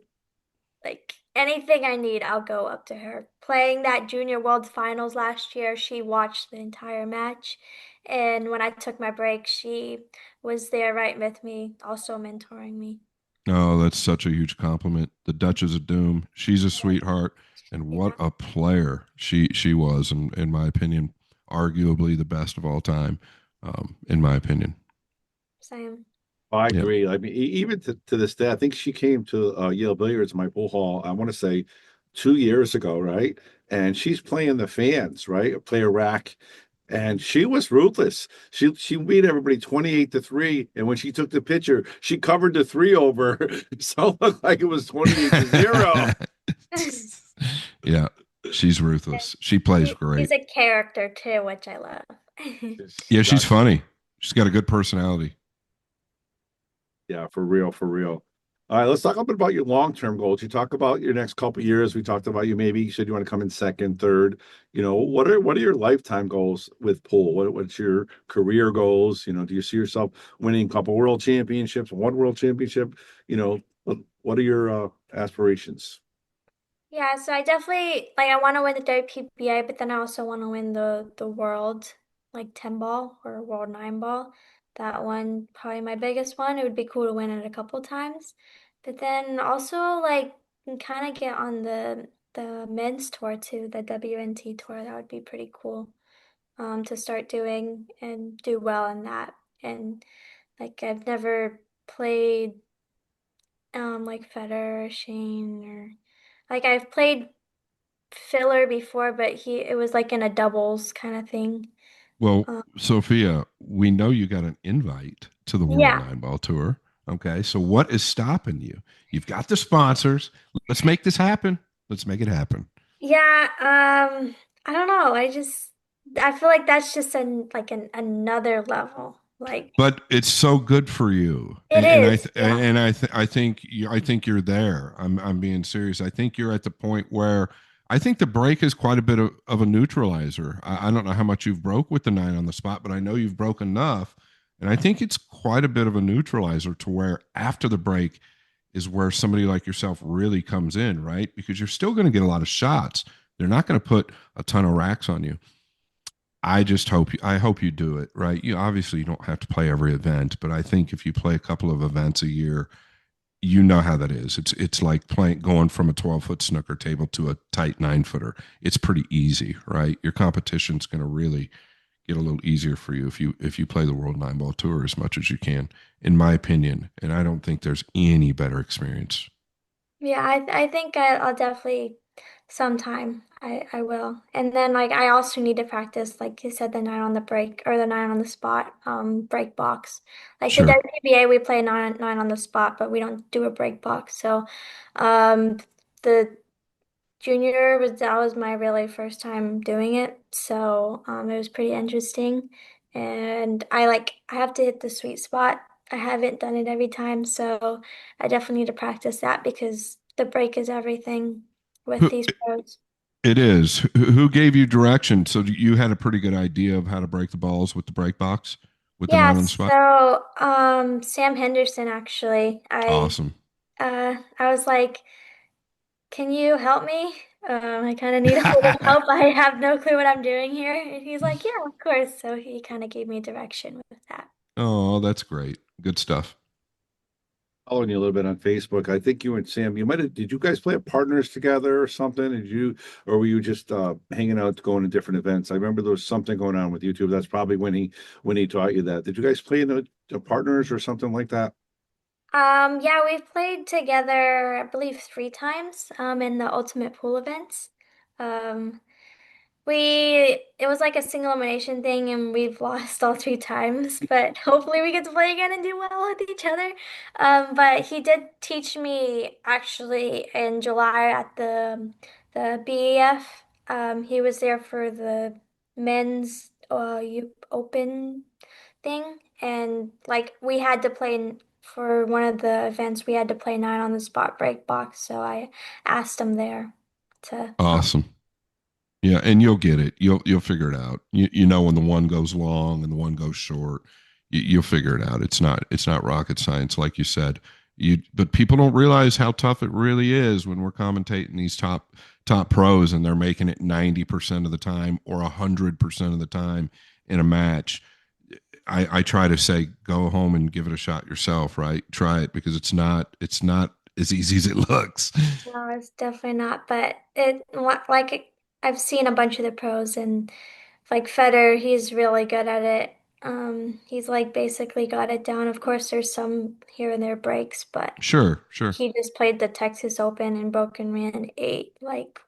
like anything I need, I'll go up to her. Playing that Junior World Finals last year, she watched the entire match. And when I took my break, she was there right with me, also mentoring me. Oh, that's such a huge compliment. The Duchess of Doom. She's a sweetheart, and what Yeah, a player she was, and in my opinion, arguably the best of all time. In my opinion. same. I Yep. agree. I mean, even to this day, I think she came to Yale Billiards, my pool hall. I want to say 2 years ago, right? And she's playing the fans, right? Play a rack, and she was ruthless. She beat everybody 28-3, and when she took the picture, she covered the three over, so it looked like it was 28-0. Yeah, she's ruthless. She plays She's great. a character too, which I love. Yeah, She she's got funny. She's got a good personality. Yeah, for real, for real. All right, let's talk a bit about your long-term goals. You talk about your next couple of years. We talked about you said you want to come in second, third. What are your lifetime goals with pool? What's your career goals? Do you see yourself winning a couple world championships, one world championship? What are your aspirations? Yeah, so I definitely like I want to win the WPBA, but then I also want to win the world like 10 ball or world 9 ball. That one probably my biggest one. It would be cool to win it a couple times. But then also like kind of get on the men's tour too, the WNT tour. That would be pretty cool to start doing and do well in that. And like I've never played like Federer or Shane or like I've played filler before, but it was like in a doubles kind of thing. Well, Um, Sophia, we know you got an invite to the World yeah, Nine Ball Tour. Okay, so what is stopping you? You've got the sponsors. Let's make this happen. Let's make it happen. yeah. I don't know. I feel like that's just another level. Like But it's so good for you, it is. Yeah. I think you're there. I'm being serious. I think you're at the point where I think the break is quite a bit of a neutralizer. I don't know how much you've broke with the 9 on the spot, but I know you've broke enough. And I think it's quite a bit of a neutralizer to where after the break is where somebody like yourself really comes in, right? Because you're still going to get a lot of shots. They're not going to put a ton of racks on you. I hope you do it, right? You obviously you don't have to play every event, but I think if you play a couple of events a year, you know how that is. It's like going from a 12-foot snooker table to a tight 9-footer. It's pretty easy, right? Your competition's going to really get a little easier for you if you play the World 9-Ball Tour as much as you can, in my opinion. And I don't think there's any better experience. Yeah, I think I'll definitely sometime I will. And then like I also need to practice, like you said, the 9 on the break or the 9 on the spot break box. Like the Sure. WPBA we play nine on the spot, but we don't do a break box. So um the junior was that was my really first time doing it. So it was pretty interesting. And I have to hit the sweet spot. I haven't done it every time, so I definitely need to practice that because the break is everything with Who- these pros. It is. Who gave you direction? So you had a pretty good idea of how to break the balls with the break box with the Yeah, 9 on the spot? so Sam Henderson actually. Awesome. I was like, can you help me? I kind of need a little help. I have no clue what I'm doing here. And he's like, yeah, of course. So he kind of gave me direction with that. Oh, that's great. Good stuff. Following you a little bit on Facebook. I think you and Sam, you might have, did you guys play at partners together or something? Or were you just hanging out going to different events? I remember there was something going on with YouTube. That's probably when he taught you that. Did you guys play in the partners or something like that? Yeah, we've played together, I believe 3 times, in the Ultimate Pool events. Um, it was like a single elimination thing and we've lost all 3 times, but hopefully we get to play again and do well with each other. But he did teach me actually in July at the BEF. He was there for the men's open thing, and like we had to play for one of the events, we had to play 9 on the spot break box, so I asked him there to Awesome. Yeah, and you'll get it. You'll figure it out. You know when the one goes long and the one goes short. You'll figure it out. It's not rocket science, like you said. But people don't realize how tough it really is when we're commentating these top pros and they're making it 90% of the time or 100% of the time in a match. I try to say go home and give it a shot yourself, right? Try it because it's not as easy as it looks. No, it's definitely not. But I've seen a bunch of the pros, and like Federer, he's really good at it. He's like basically got it down. Of course, there's some here and there breaks, but Sure, sure. he just played the Texas Open and broke and ran 8. Like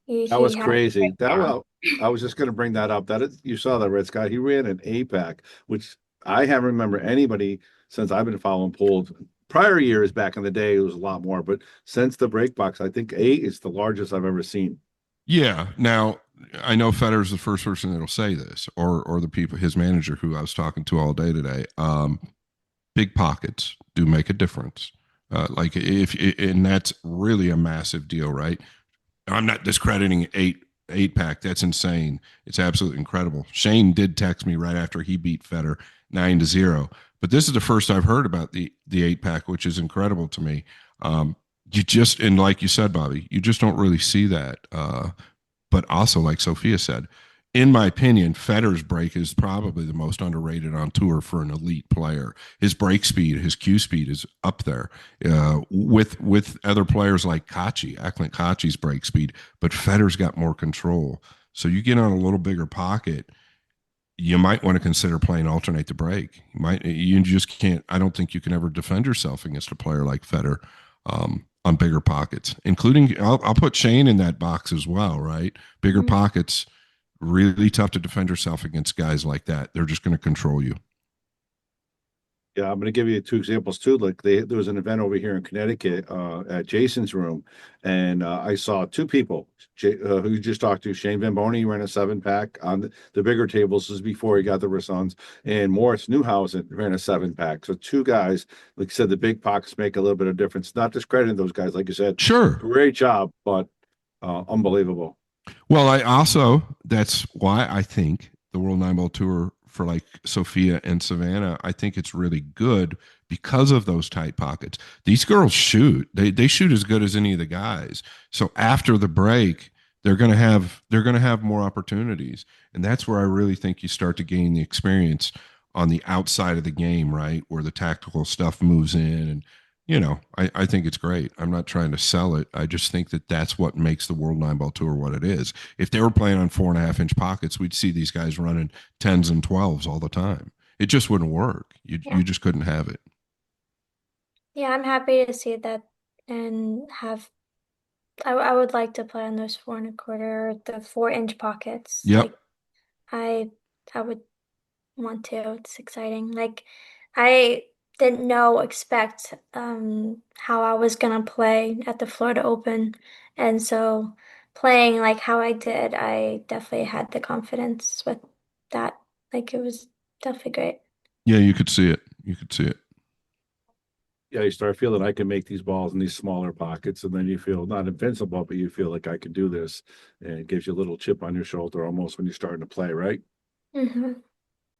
That he was had it crazy. down. I was just going to bring that up. You saw that, Red Scott. He ran an APAC, which I haven't remember anybody since I've been following pools. Prior years back in the day, it was a lot more, but since the break box, I think 8 is the largest I've ever seen. Yeah. Now I know Federer's the first person that'll say this, or the people, his manager, who I was talking to all day today. Big pockets do make a difference. Like and that's really a massive deal, right? I'm not discrediting eight pack. That's insane. It's absolutely incredible. Shane did text me right after he beat Federer 9-0. But this is the first I've heard about the 8-pack, which is incredible to me. And like you said, Bobby, you just don't really see that. But also, like Sophia said, in my opinion, Federer's break is probably the most underrated on tour for an elite player. His break speed, his cue speed is up there with other players like Ackland Kachi's break speed, but Federer's got more control. So you get on a little bigger pocket, you might want to consider playing alternate the break. You just can't. I don't think you can ever defend yourself against a player like Federer on bigger pockets, including I'll put Shane in that box as well, right? Bigger pockets, really tough to defend yourself against guys like that. They're just going to control you. Yeah, I'm going to give you 2 examples too. Like there was an event over here in Connecticut at Jason's room, and I saw 2 people who you just talked to. Shane Van Boney ran a 7-pack on the bigger tables. This is before he got the Rassons, and Morris Newhausen ran a 7-pack. So 2 guys, like I said, the big pockets make a little bit of difference. Not discrediting those guys, like you said. Sure. Great job, but unbelievable. Well, I also, that's why I think the World Nine Ball Tour for like Sophia and Savannah, I think it's really good because of those tight pockets. These girls shoot. They shoot as good as any of the guys. So after the break, they're gonna have more opportunities. And that's where I really think you start to gain the experience on the outside of the game, right? Where the tactical stuff moves in and I think it's great. I'm not trying to sell it. I just think that that's what makes the World Nine Ball Tour what it is. If they were playing on 4.5 inch pockets, we'd see these guys running 10s and 12s all the time. It just wouldn't work. You Yeah. you just couldn't have it. Yeah, I'm happy to see that and have I would like to play on those 4 1/4, the 4 inch pockets. Yep. Like I I would want to. It's exciting. Like I didn't expect how I was gonna play at the Florida Open. And so playing like how I did, I definitely had the confidence with that. Like it was definitely great. Yeah, you could see it. You could see it. Yeah, you start feeling I can make these balls in these smaller pockets, and then you feel not invincible, but you feel like I can do this, and it gives you a little chip on your shoulder almost when you're starting to play, right? Hmm.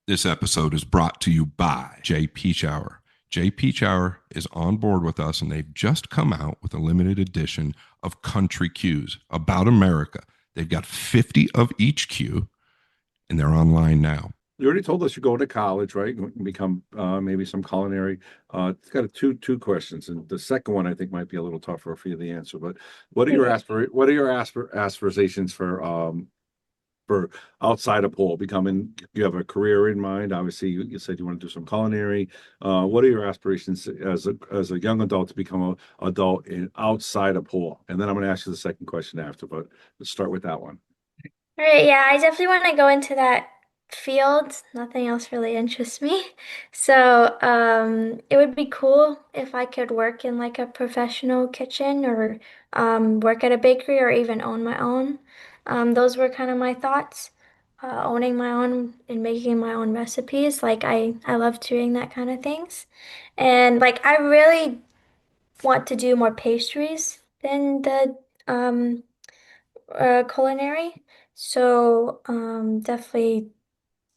This episode is brought to you by Jay Pechauer. Jay Pechauer is on board with us, and they've just come out with a limited edition of Country Cues about America. They've got 50 of each cue, and they're online now. You already told us you're going to college, right? You can become maybe some culinary. It's got two questions, and the second one I think might be a little tougher for you to answer. But what are your aspirations for outside of pool? Becoming, you have a career in mind. Obviously, you said you want to do some culinary. What are your aspirations as a young adult to become an adult in outside of pool? And then I'm going to ask you the second question after, but let's start with that one. All right, yeah, I definitely want to go into that field. Nothing else really interests me. So, it would be cool if I could work in like a professional kitchen or work at a bakery or even own my own. Those were kind of my thoughts. Owning my own and making my own recipes. Like I love doing that kind of things. And like I really want to do more pastries than the culinary. So, definitely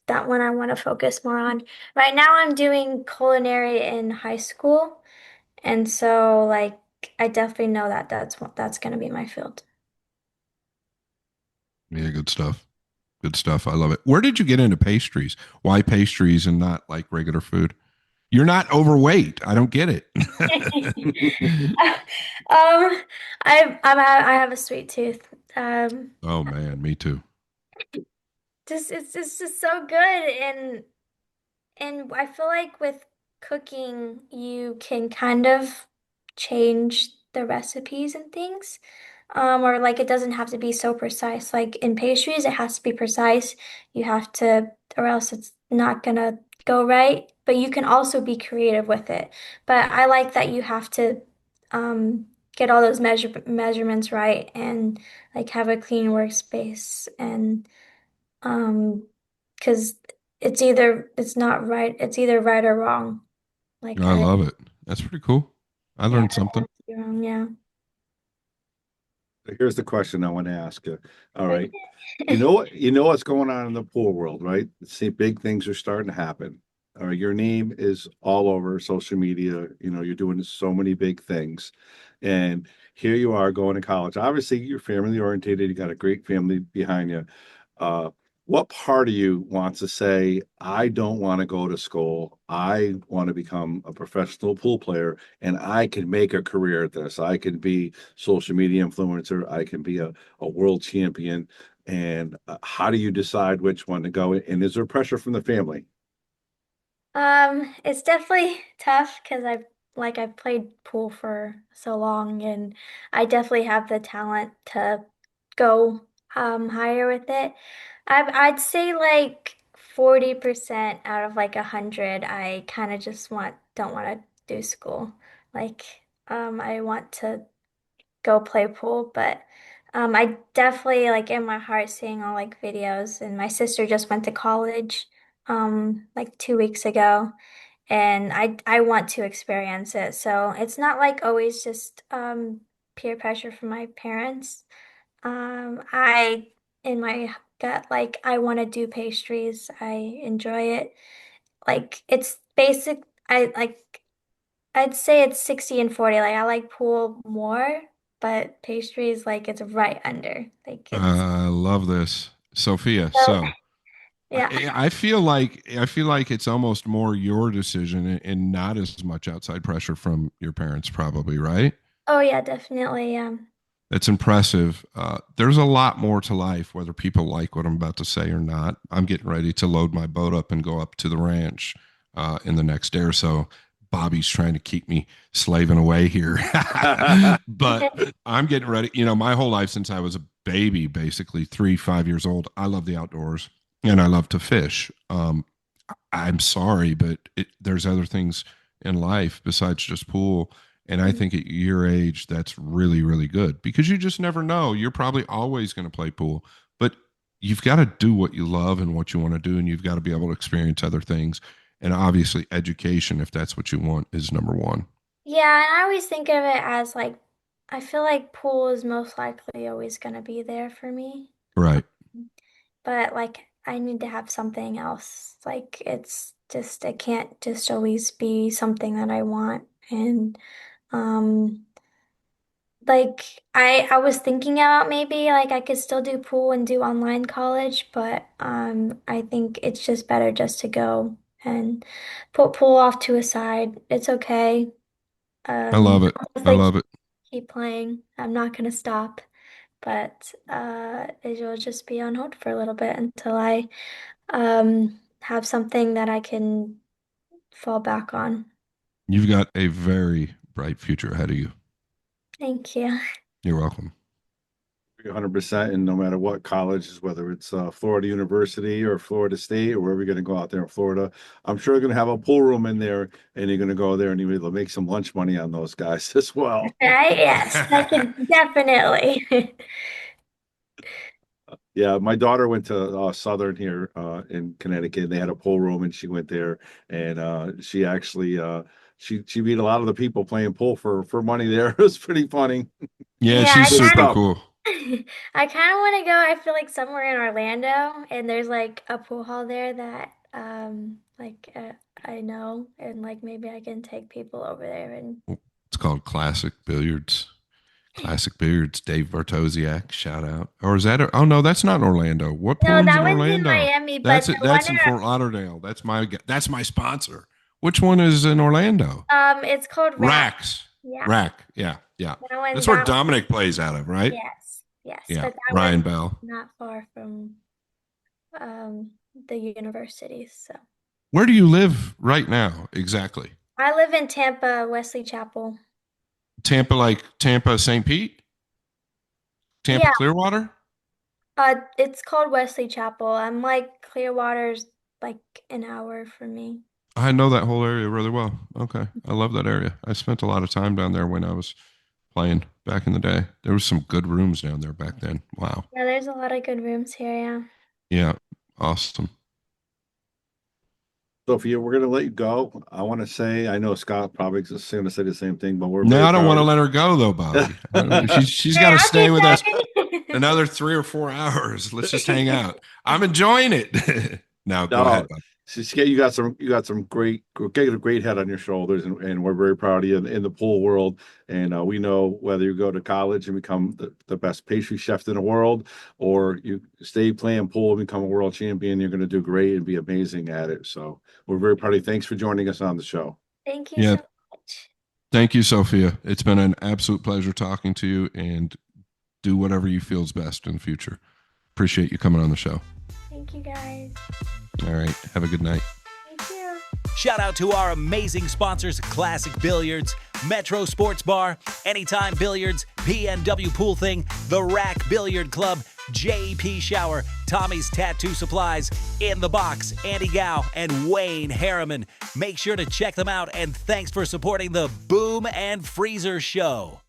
that one I want to focus more on. Right now, I'm doing culinary in high school, and so like I definitely know that that's going to be my field. Yeah, good stuff. Good stuff. I love it. Where did you get into pastries? Why pastries and not like regular food? You're not overweight. I don't get it. I have a sweet tooth. Um, Oh man, me too. just it's just so good, and I feel like with cooking, you can kind of change the recipes and things. Or like it doesn't have to be so precise. Like in pastries, it has to be precise. You have to, or else it's not gonna go right. But you can also be creative with it. But I like that you have to get all those measurements right and like have a clean workspace and because it's not right. It's either right or wrong. Like I love it. That's pretty cool. I yeah, learned something. you're wrong. Yeah. Here's the question I want to ask you. All Okay. right. You know what's going on in the pool world, right? See, big things are starting to happen. All right, your name is all over social media. You know, you're doing so many big things. And here you are going to college. Obviously, you're family oriented, you got a great family behind you. Uh, what part of you wants to say, I don't want to go to school. I want to become a professional pool player and I can make a career at this. I can be social media influencer. I can be a world champion. And how do you decide which one to go? And is there pressure from the family? It's definitely tough because I've played pool for so long and I definitely have the talent to go higher with it. I'd say like 40% out of like 100, I kind of just don't want to do school. Like I want to go play pool, but I definitely like in my heart seeing all like videos and my sister just went to college like 2 weeks ago and I want to experience it. So it's not like always just peer pressure from my parents. I in my gut, like I want to do pastries. I enjoy it. Like it's basic. I'd say it's 60 and 40. Like I like pool more, but pastries like it's right under. Like it's I love this, Sophia. so So yeah. I feel like it's almost more your decision and not as much outside pressure from your parents, probably, right? Oh yeah, definitely. It's impressive. There's a lot more to life, whether people like what I'm about to say or not. I'm getting ready to load my boat up and go up to the ranch in the next day or so. Bobby's trying to keep me slaving away here. But I'm getting ready. You know, my whole life since I was a baby, basically 3, 5 years old, I love the outdoors and I love to fish. I'm sorry, but there's other things in life besides just pool. And I think at your age, that's really, really good because you just never know. You're probably always going to play pool, but you've got to do what you love and what you want to do. And you've got to be able to experience other things. And obviously, education, if that's what you want, is number one. Yeah, and I always think of it as like I feel like pool is most likely always gonna be there for me. Right. But like I need to have something else. Like it's just it can't just always be something that I want. And um like I was thinking about maybe like I could still do pool and do online college, but I think it's just better just to go and put pool off to a side. It's okay. I love it. I'll I definitely love it. keep playing. I'm not gonna stop, but it'll just be on hold for a little bit until I have something that I can fall back on. You've got a very bright future ahead of you. Thank you. You're welcome. 100%. And no matter what colleges, whether it's Florida University or Florida State or wherever you're going to go out there in Florida, I'm sure they're going to have a pool room in there and you're going to go there and you're able to make some lunch money on those guys as well. Right? Yes, I can definitely. Yeah, my daughter went to Southern here in Connecticut. They had a pool room and she went there and she actually she beat a lot of the people playing pool for money there. It was pretty funny. Yeah, Yeah, she's Good super stuff. cool. I kind of want to go. I feel like somewhere in Orlando, and there's like a pool hall there that I know, and like maybe I can take people over there and It's called Classic Billiards. Classic Billiards, Dave Bartosiak, shout out. Or is that? Oh no, that's not in Orlando. What pool no, room's that in one's in Orlando? Miami, but That's the it. one That's in Fort Lauderdale. That's my sponsor. Which one is in Orlando? it's called RACK. Racks. Yeah, Rack. Yeah, yeah. that one, That's where that Dominic plays out of, right? yes, yes, Yeah. but that Ryan one's Bell. not far from the university. So Where do you live right now? Exactly. I live in Tampa, Wesley Chapel. Tampa, like Tampa, St. Pete? Tampa, Yeah, Clearwater? it's called Wesley Chapel. I'm like Clearwater's like an hour from me. I know that whole area really well. Okay. I love that area. I spent a lot of time down there when I was playing back in the day. There was some good rooms down there back then. Wow. Yeah, there's a lot of good rooms here, yeah. Yeah. Awesome. Sophia, we're going to let you go. I want to say, I know Scott probably is going to say the same thing, but we're No, very I don't want to proud. let her go though, Bobby. She's Hey, got to I'll stay keep with us talking. another 3 or 4 hours. Let's just hang out. I'm enjoying it. Now go No, ahead, Bob. you got some great, get a great head on your shoulders, and we're very proud of you in the pool world. And we know whether you go to college and become the best pastry chef in the world, or you stay playing pool and become a world champion, you're going to do great and be amazing at it. So we're very proud of you. Thanks for joining us on the show. Thank you Yeah. so much. Thank you, Sophia. It's been an absolute pleasure talking to you, and do whatever you feel is best in the future. Appreciate you coming on the show. Thank you guys. All right. Have a good night. Thank you. Shout out to our amazing sponsors, Classic Billiards, Metro Sportz Bar, Anytime Billiards, PNW Pool Thing, the RACK Billiard Club, J.P. Shower, Tommy's Tattoo Supplies, In the Box, Andy Gow, and Wayne Harriman. Make sure to check them out, and thanks for supporting the Boom and Freezer Show.